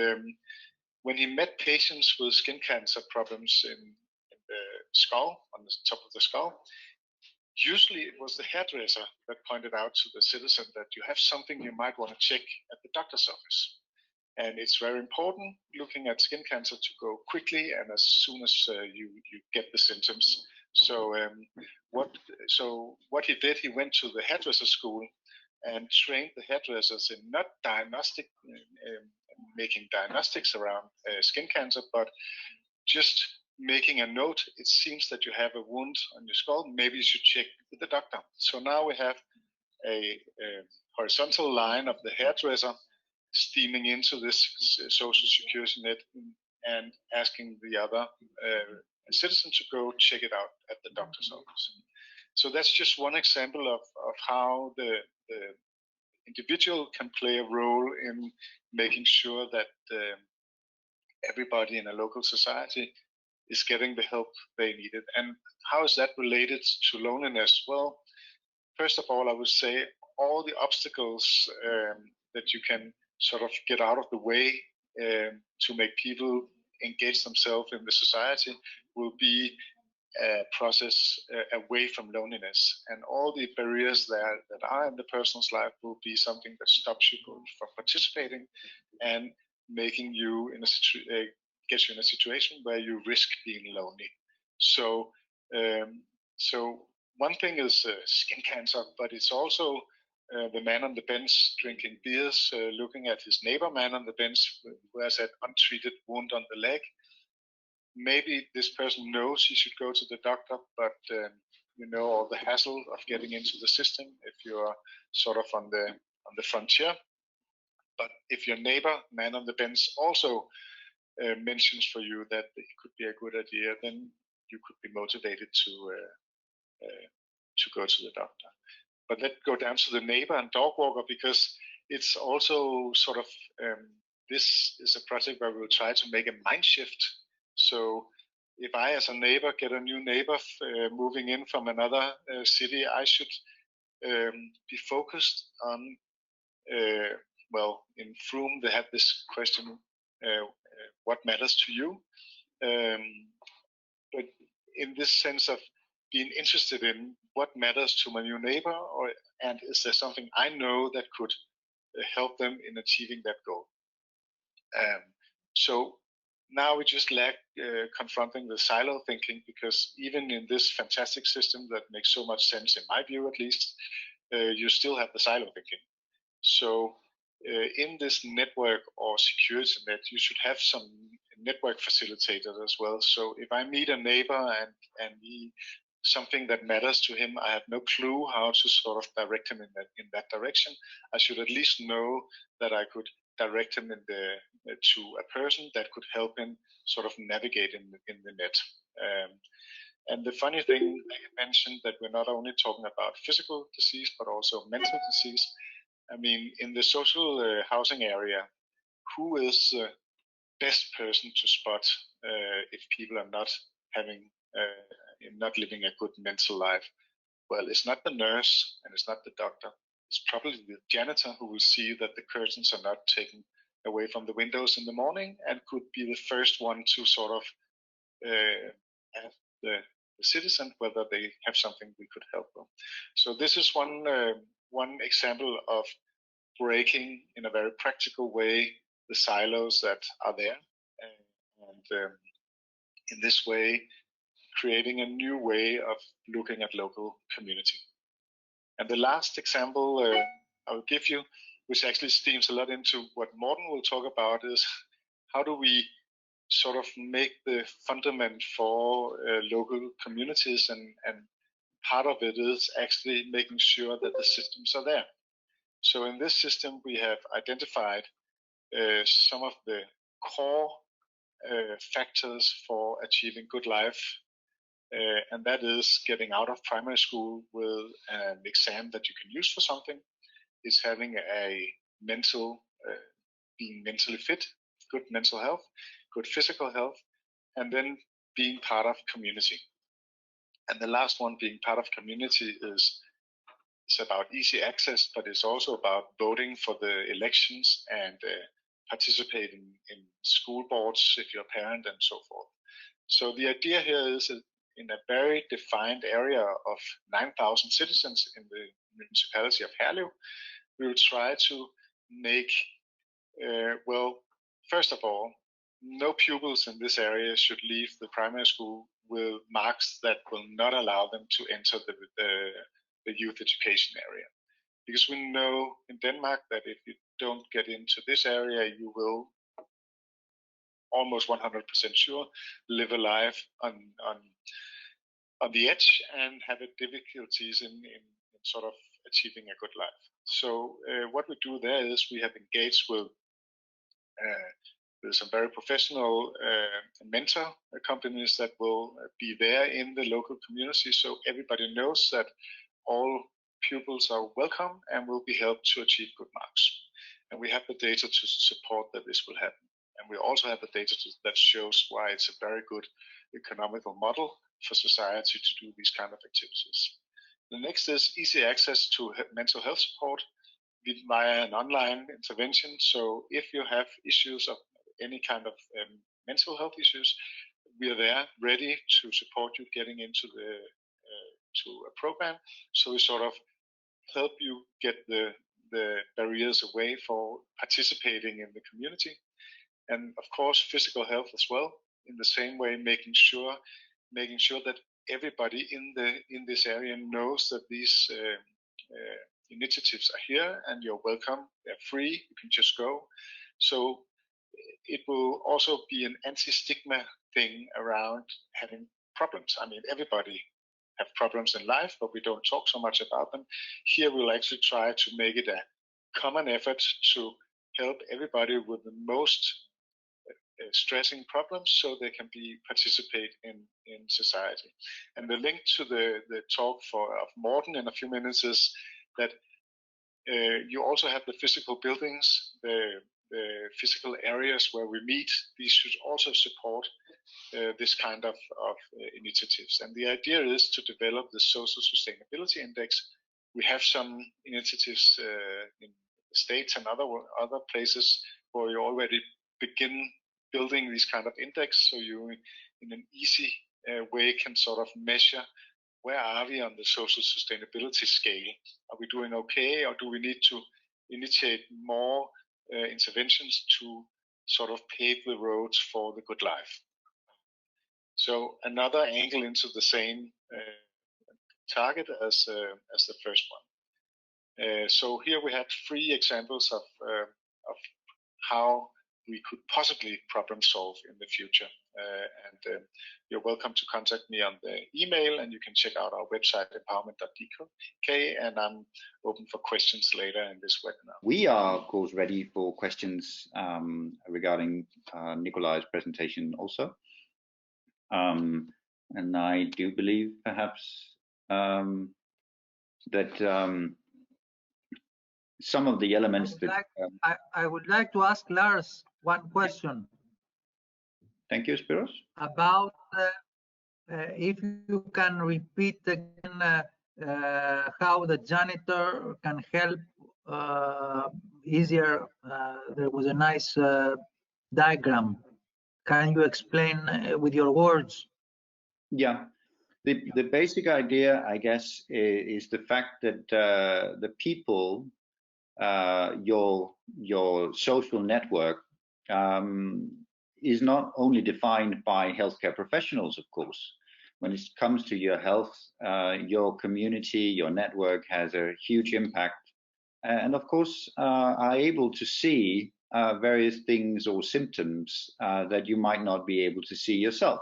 when he met patients with skin cancer problems in the skull, on the top of the skull, usually it was the hairdresser that pointed out to the citizen that you have something you might want to check at the doctor's office. And it's very important looking at skin cancer to go quickly and as soon as you get the symptoms. So what he did, he went to the hairdresser school and trained the hairdressers in not making diagnostics around skin cancer, but just making a note. It seems that you have a wound on your skull. Maybe you should check with the doctor. So now we have a horizontal line of the hairdresser steaming into this social security net and asking the other citizen to go check it out at the doctor's office. So that's just one example of how the individual can play a role in making sure that everybody in a local society is getting the help they needed. And how is that related to loneliness? Well, first of all, I would say all the obstacles that you can sort of get out of the way to make people engage themselves in the society will be a process away from loneliness. And all the barriers that are in the person's life will be something that stops you from participating and making you gets you in a situation where you risk being lonely. So one thing is skin cancer, but it's also the man on the bench drinking beers, looking at his neighbor man on the bench who has an untreated wound on the leg. Maybe this person knows he should go to the doctor, but you know all the hassle of getting into the system if you're sort of on the frontier. But if your neighbor man on the bench also mentions for you that it could be a good idea, then you could be motivated to go to the doctor. But let's go down to the neighbor and dog walker, because it's also sort of this is a project where we'll try to make a mind shift. So if I as a neighbor get a new neighbor moving in from another city, I should be focused on well, in Frome they have this question, what matters to you? But in this sense of being interested in what matters to my new neighbor, and is there something I know that could help them in achieving that goal? So now we just lack confronting the silo thinking, because even in this fantastic system that makes so much sense, in my view at least, you still have the silo thinking. So in this network or security net, you should have some network facilitators as well. So if I meet a neighbor and something that matters to him, I have no clue how to sort of direct him in that direction. I should at least know that I could direct him to a person that could help him sort of navigate in the net. And the funny thing I mentioned that we're not only talking about physical disease but also mental disease. I mean, in the social housing area, who is the best person to spot if people are not living a good mental life? Well, it's not the nurse and it's not the doctor. It's probably the janitor who will see that the curtains are not taken away from the windows in the morning and could be the first one to sort of ask the citizen whether they have something we could help them. So this is one example of breaking in a very practical way the silos that are there, and in this way creating a new way of looking at local community. And the last example I'll give you, which actually steams a lot into what Morten will talk about, is how do we sort of make the fundament for local communities, and part of it is actually making sure that the systems are there. So in this system, we have identified some of the core factors for achieving good life, and that is getting out of primary school with an exam that you can use for something, is having a being mentally fit, good mental health, good physical health, and then being part of community. And the last one, being part of community, is about easy access, but it's also about voting for the elections and participating in school boards if you're a parent and so forth. So the idea here is that in a very defined area of 9,000 citizens in the municipality of Herlev, we will try to make, well, first of all, no pupils in this area should leave the primary school with marks that will not allow them to enter the youth education area. Because we know in Denmark that if you don't get into this area, you will almost 100% sure live a life on the edge and have difficulties in sort of achieving a good life. So what we do there is we have engaged with some very professional mentor companies that will be there in the local community, so everybody knows that all pupils are welcome and will be helped to achieve good marks. And we have the data to support that this will happen. And we also have the data that shows why it's a very good economical model for society to do these kind of activities. The next is easy access to mental health support via an online intervention. So if you have issues of any kind of mental health issues, we are there ready to support you getting into to a program. So we sort of help you get the barriers away for participating in the community. And of course, physical health as well, in the same way, making sure that everybody in this area knows that these initiatives are here and you're welcome. They're free. You can just go. So it will also be an anti-stigma thing around having problems. I mean, everybody have problems in life, but we don't talk so much about them. Here we'll actually try to make it a common effort to help everybody with the most stressing problems so they can participate in society. And the link to the talk of Morten in a few minutes is that you also have the physical buildings, the physical areas where we meet. These should also support this kind of initiatives. And the idea is to develop the social sustainability index. We have some initiatives in the States and other places where you already begin building these kind of index, so you in an easy way can sort of measure where are we on the social sustainability scale. Are we doing okay, or do we need to initiate more interventions to sort of pave the roads for the good life? So another angle into the same target as the first one. So here we had 3 examples of how we could possibly problem solve in the future. You're welcome to contact me on the email, and you can check out our website, empowerment.dk, and I'm open for questions later in this webinar. We are, of course, ready for questions regarding Nicolaj's presentation also. And I do believe perhaps that some of the elements I would like to ask Lars one question. Thank you, Spiros. About if you can repeat again how the janitor can help easier. There was a nice diagram. Can you explain with your words? Yeah, the basic idea, I guess, is the fact that the people, your social network, is not only defined by healthcare professionals, of course. When it comes to your health, your community, your network has a huge impact, and of course are able to see various things or symptoms that you might not be able to see yourself.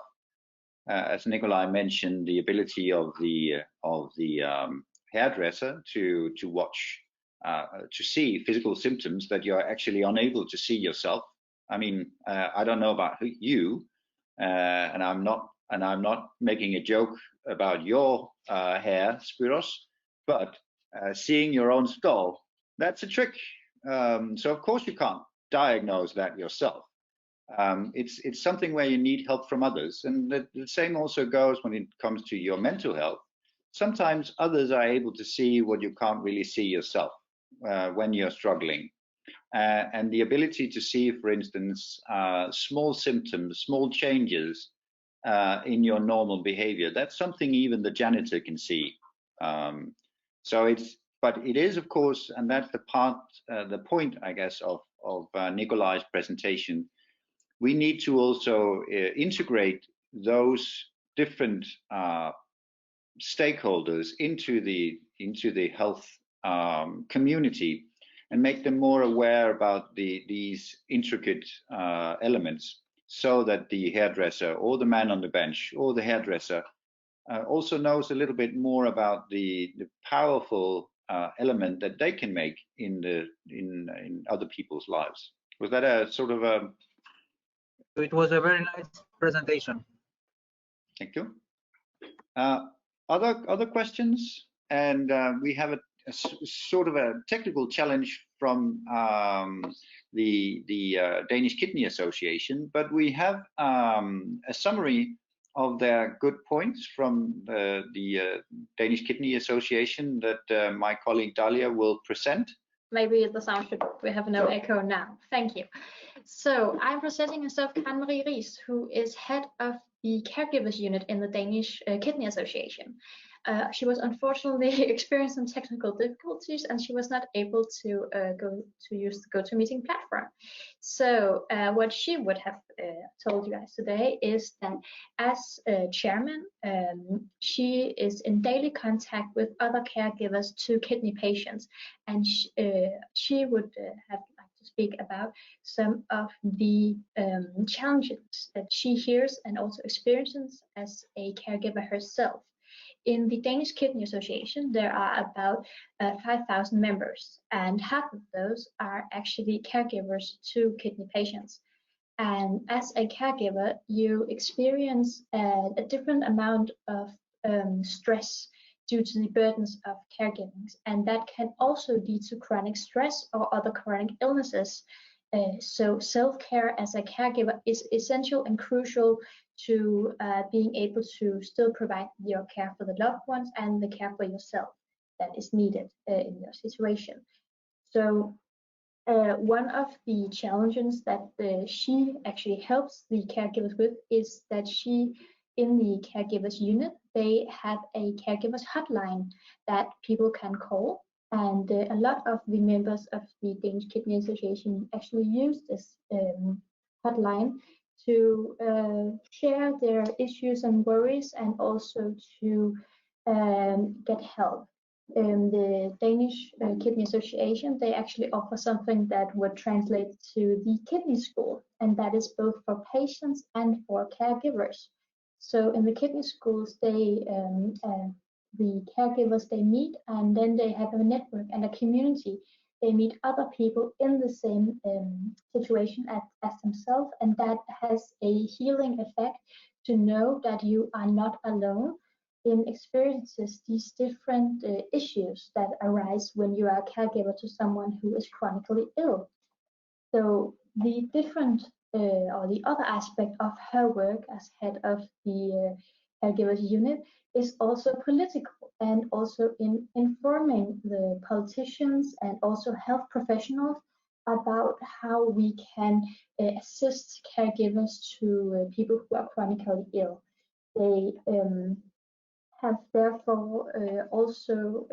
As Nicolaj mentioned, the ability of the hairdresser to watch, to see physical symptoms that you're actually unable to see yourself. I mean, I don't know about you, and I'm not making a joke about your hair, Spiros, but seeing your own skull, that's a trick. So of course you can't diagnose that yourself. It's something where you need help from others, and the same also goes when it comes to your mental health. Sometimes others are able to see what you can't really see yourself when you're struggling. And the ability to see, for instance, small symptoms, small changes in your normal behavior, that's something even the janitor can see. But it is, of course, and that's the point, I guess, of Nicolaj's presentation. We need to also integrate those different stakeholders into the health community, and make them more aware about these intricate elements, so that the hairdresser or the man on the bench or the hairdresser also knows a little bit more about the powerful element that they can make in other people's lives. Was that a sort of a... It was a very nice presentation. Thank you. Other questions? And we have a sort of a technical challenge from the Danish Kidney Association, but we have a summary of their good points from the Danish Kidney Association that my colleague Dalia will present. Maybe the sound should, we have no echo now. Thank you. So I'm presenting myself, Karen Marie Ries, who is head of the caregivers unit in the Danish Kidney Association. She was unfortunately experiencing some technical difficulties, and she was not able to use the GoToMeeting platform. So what she would have told you guys today is that as chairman, she is in daily contact with other caregivers to kidney patients, and she would have liked to speak about some of the challenges that she hears and also experiences as a caregiver herself. In the Danish Kidney Association, there are about 5,000 members, and half of those are actually caregivers to kidney patients. And as a caregiver, you experience a different amount of stress due to the burdens of caregiving, and that can also lead to chronic stress or other chronic illnesses. So self-care as a caregiver is essential and crucial to being able to still provide your care for the loved ones and the care for yourself that is needed in your situation. So one of the challenges that she actually helps the caregivers with is that she, in the caregivers unit, they have a caregivers hotline that people can call. And a lot of the members of the Danish Kidney Association actually use this hotline to share their issues and worries, and also to get help. the Danish Kidney Association, they actually offer something that would translate to the kidney school, and that is both for patients and for caregivers. So in the kidney schools, the caregivers, they meet, and then they have a network and a community. They meet other people in the same situation as themselves, and that has a healing effect to know that you are not alone in experiences these different issues that arise when you are a caregiver to someone who is chronically ill. So the different or the other aspect of her work as head of the caregivers unit is also political, and also in informing the politicians and also health professionals about how we can assist caregivers to people who are chronically ill. They have therefore also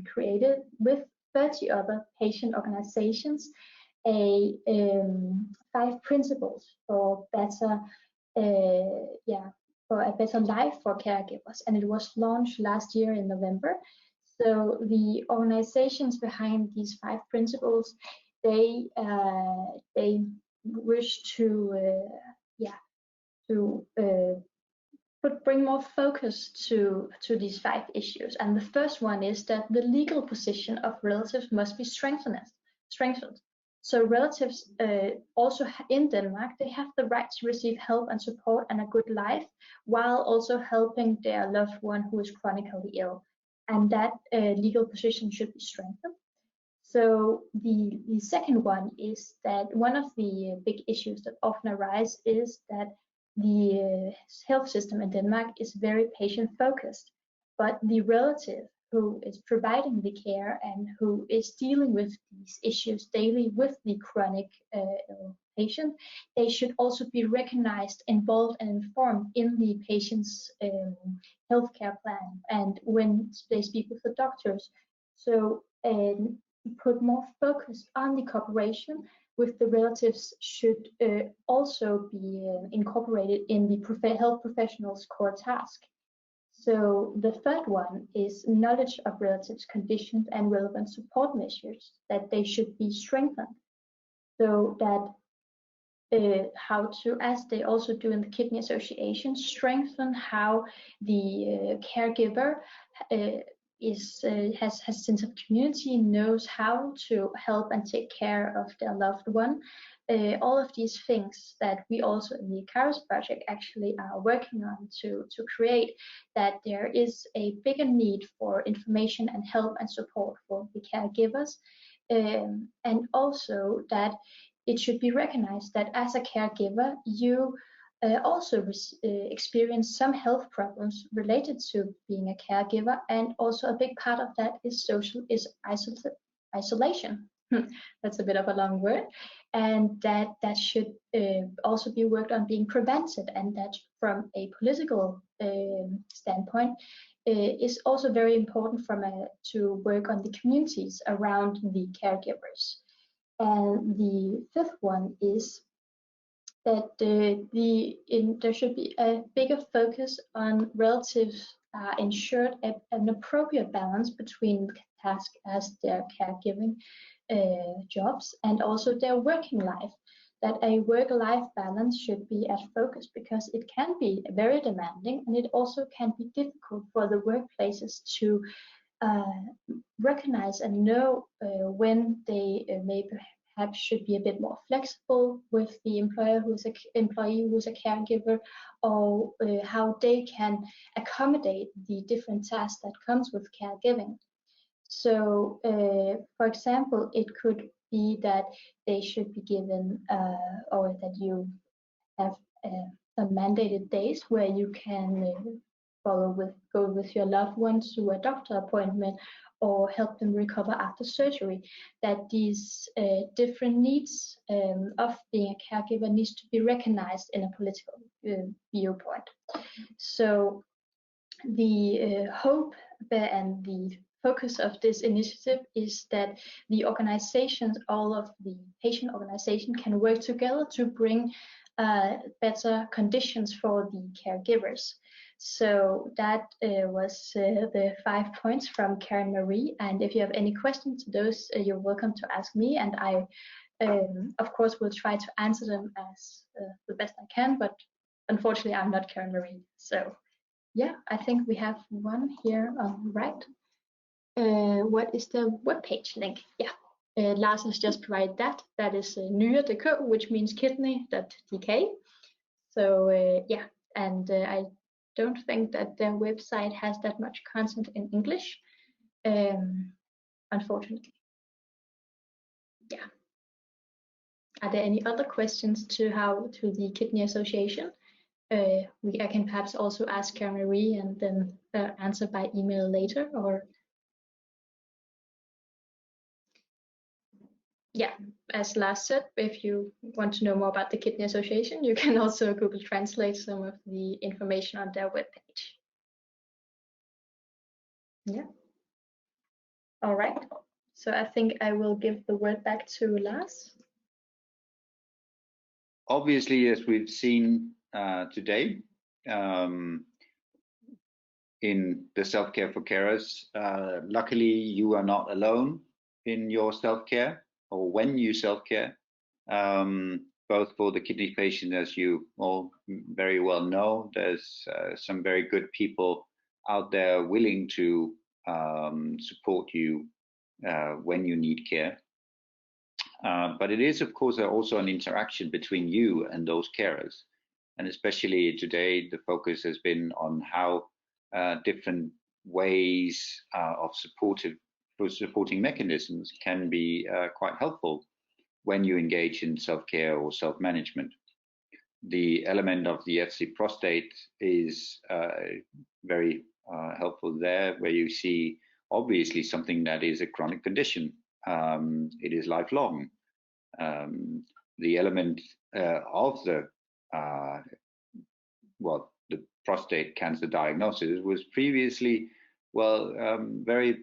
created with 30 other patient organizations a 5 principles for better for a better life for caregivers, and it was launched last year in November. So the organizations behind these 5 principles, they wish to bring more focus to these 5 issues. And the first one is that the legal position of relatives must be strengthened. So relatives also in Denmark, they have the right to receive help and support and a good life, while also helping their loved one who is chronically ill. And that legal position should be strengthened. So the second one is that one of the big issues that often arise is that the health system in Denmark is very patient focused, but the relative who is providing the care and who is dealing with these issues daily with the chronic ill patient, they should also be recognized, involved, and informed in the patient's healthcare plan and when they speak with the doctors. So put more focus on the cooperation with the relatives should also be incorporated in the health professionals' core task. So the third one is knowledge of relatives' conditions and relevant support measures, that they should be strengthened. So that how to, as they also do in the Kidney Association, strengthen how the caregiver has a sense of community, knows how to help and take care of their loved one. All of these things that we also in the ECARIS project actually are working on to create, that there is a bigger need for information and help and support for the caregivers, and also that it should be recognized that as a caregiver, you also experience some health problems related to being a caregiver, and also a big part of that is isolation. That's a bit of a long word, and that should also be worked on being prevented, and that from a political standpoint is also very important to work on the communities around the caregivers. And the fifth one is that there should be a bigger focus on relatives ensured an appropriate balance between task as their caregiving jobs and also their working life. That a work-life balance should be at focus, because it can be very demanding, and it also can be difficult for the workplaces to recognize and know when they may perhaps should be a bit more flexible with the employee who's a caregiver, or how they can accommodate the different tasks that comes with caregiving. So, for example, it could be that they should be given, or that you have some mandated days where you can go with your loved ones to a doctor appointment, or help them recover after surgery. That these different needs of being a caregiver needs to be recognized in a political viewpoint. So the hope and the focus of this initiative is that the organizations, all of the patient organizations, can work together to bring better conditions for the caregivers. So that was the 5 points from Karen Marie. And if you have any questions to those, you're welcome to ask me. And I, of course, will try to answer them as the best I can. But unfortunately, I'm not Karen Marie. So yeah, I think we have one here on the right. What is the webpage link? Yeah, Lars has just provided that. That is nyre.dk, which means kidney.dk. So yeah, and I don't think that their website has that much content in English, unfortunately. Yeah. Are there any other questions to the Kidney Association? I can perhaps also ask Karen Marie and then answer by email later, or yeah, as Lars said, if you want to know more about the Kidney Association, you can also Google Translate some of the information on their webpage. Yeah. All right. So I think I will give the word back to Lars. Obviously, as we've seen today, in the self-care for carers, luckily you are not alone in your self-care or when you self-care, both for the kidney patient, as you all very well know. There's some very good people out there willing to support you when you need care. But it is, of course, also an interaction between you and those carers. And especially today, the focus has been on how different ways of supporting mechanisms can be quite helpful when you engage in self-care or self-management. The element of the FC prostate is very helpful there, where you see obviously something that is a chronic condition. It is lifelong. The element of the the prostate cancer diagnosis was previously, very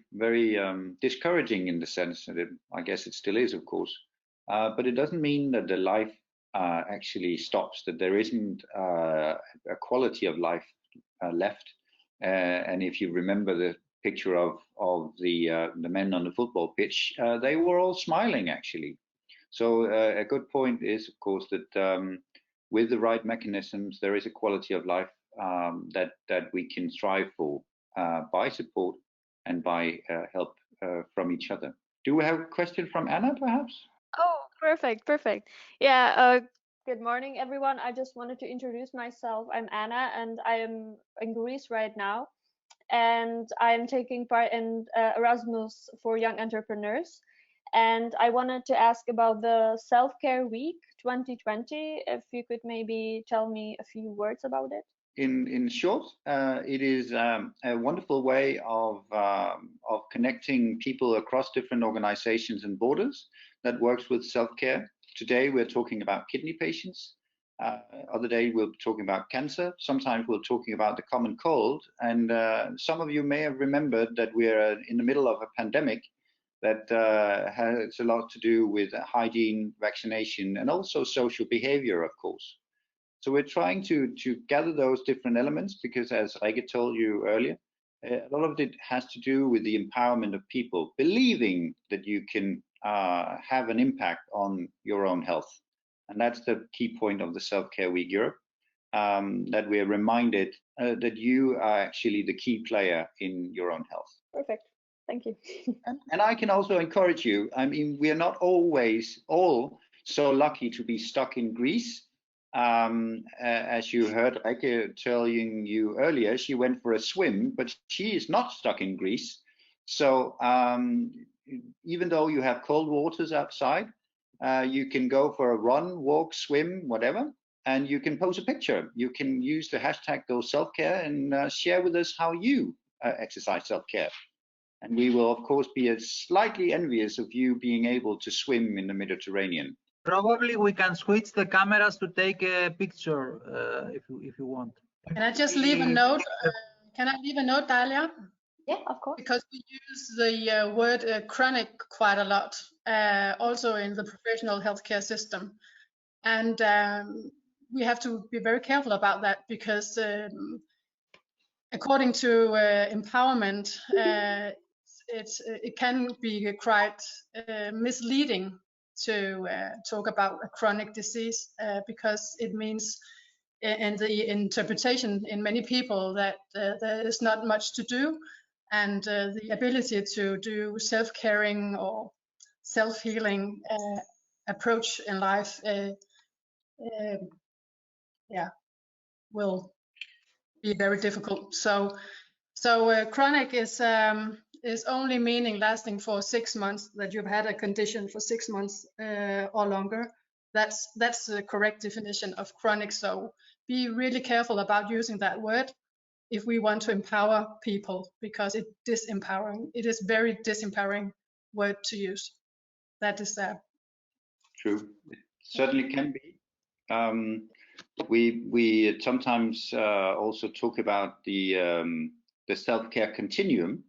discouraging in the sense that I guess it still is, of course, but it doesn't mean that the life actually stops, that there isn't a quality of life left. And if you remember the picture of the men on the football pitch, they were all smiling actually. So a good point is, of course, that with the right mechanisms, there is a quality of life that we can strive for by support and by help from each other. Do we have a question from Anna, perhaps? Oh, perfect. Yeah, good morning, everyone. I just wanted to introduce myself. I'm Anna, and I am in Greece right now. And I am taking part in Erasmus for Young Entrepreneurs. And I wanted to ask about the Self-Care Week 2020, if you could maybe tell me a few words about it. In short, it is a wonderful way of connecting people across different organizations and borders that works with self-care. Today we're talking about kidney patients. Other day we're talking about cancer. Sometimes we're talking about the common cold. And some of you may have remembered that we're in the middle of a pandemic that has a lot to do with hygiene, vaccination, and also social behavior, of course. So we're trying to gather those different elements because, as Rikke told you earlier, a lot of it has to do with the empowerment of people, believing that you can have an impact on your own health. And that's the key point of the Self-Care Week Europe, that we're reminded that you are actually the key player in your own health. Perfect. Thank you. And I can also encourage you. I mean, we are not always all so lucky to be stuck in Greece. As you heard Rikke telling you earlier, she went for a swim, but she is not stuck in Greece. So even though you have cold waters outside, you can go for a run, walk, swim, whatever, and you can post a picture. You can use the hashtag #GoSelfCare and share with us how you exercise self-care. And we will, of course, be slightly envious of you being able to swim in the Mediterranean. Probably we can switch the cameras to take a picture if you want. Can I just leave a note? Can I leave a note, Dalia? Yeah, of course. Because we use the word chronic quite a lot, also in the professional healthcare system. And we have to be very careful about that because according to empowerment, it can be quite misleading to talk about a chronic disease because it means, in the interpretation in many people, that there is not much to do, and the ability to do self-caring or self-healing approach in life will be very difficult. So chronic is only meaning lasting for 6 months, that you've had a condition for 6 months or longer. That's the correct definition of chronic. So be really careful about using that word if we want to empower people, because it is very disempowering word to use. That is true. It certainly can be. We sometimes also talk about the self-care continuum,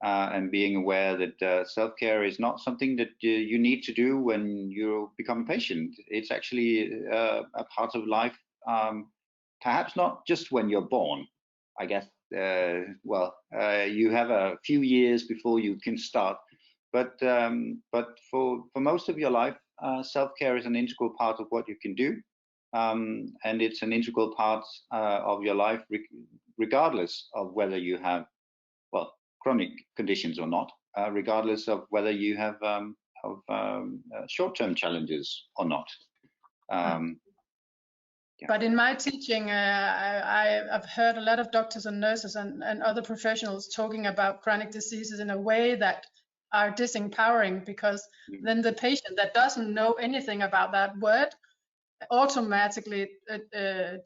and being aware that self-care is not something that you need to do when you become a patient. It's actually a part of life, perhaps not just when you're born. I guess, you have a few years before you can start, but for most of your life, self-care is an integral part of what you can do. And it's an integral part of your life, regardless of whether you have, chronic conditions or not, regardless of whether you have short-term challenges or not. But in my teaching, I've heard a lot of doctors and nurses and other professionals talking about chronic diseases in a way that are disempowering, because then the patient that doesn't know anything about that word automatically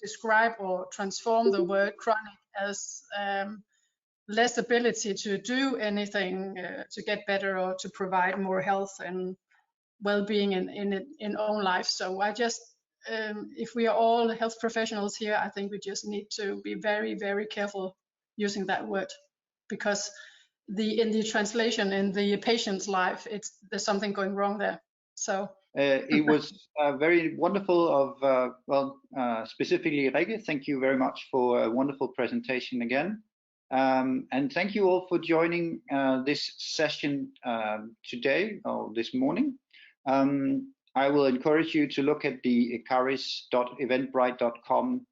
describe or transform the word chronic as less ability to do anything to get better or to provide more health and well-being in own life. So I just, if we are all health professionals here, I think we just need to be very, very careful using that word, because in the translation in the patient's life, there's something going wrong there. So it was very wonderful of, specifically Rikke, thank you very much for a wonderful presentation again. And thank you all for joining this session today or this morning. I will encourage you to look at the ECARIS.eventbrite.com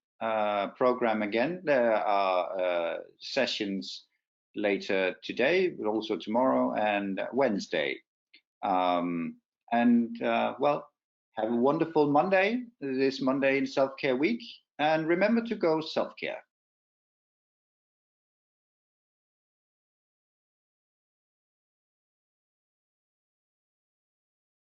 program again. There are sessions later today, but also tomorrow and Wednesday. Have a wonderful Monday, this Monday in Self-Care Week, and remember to go self-care.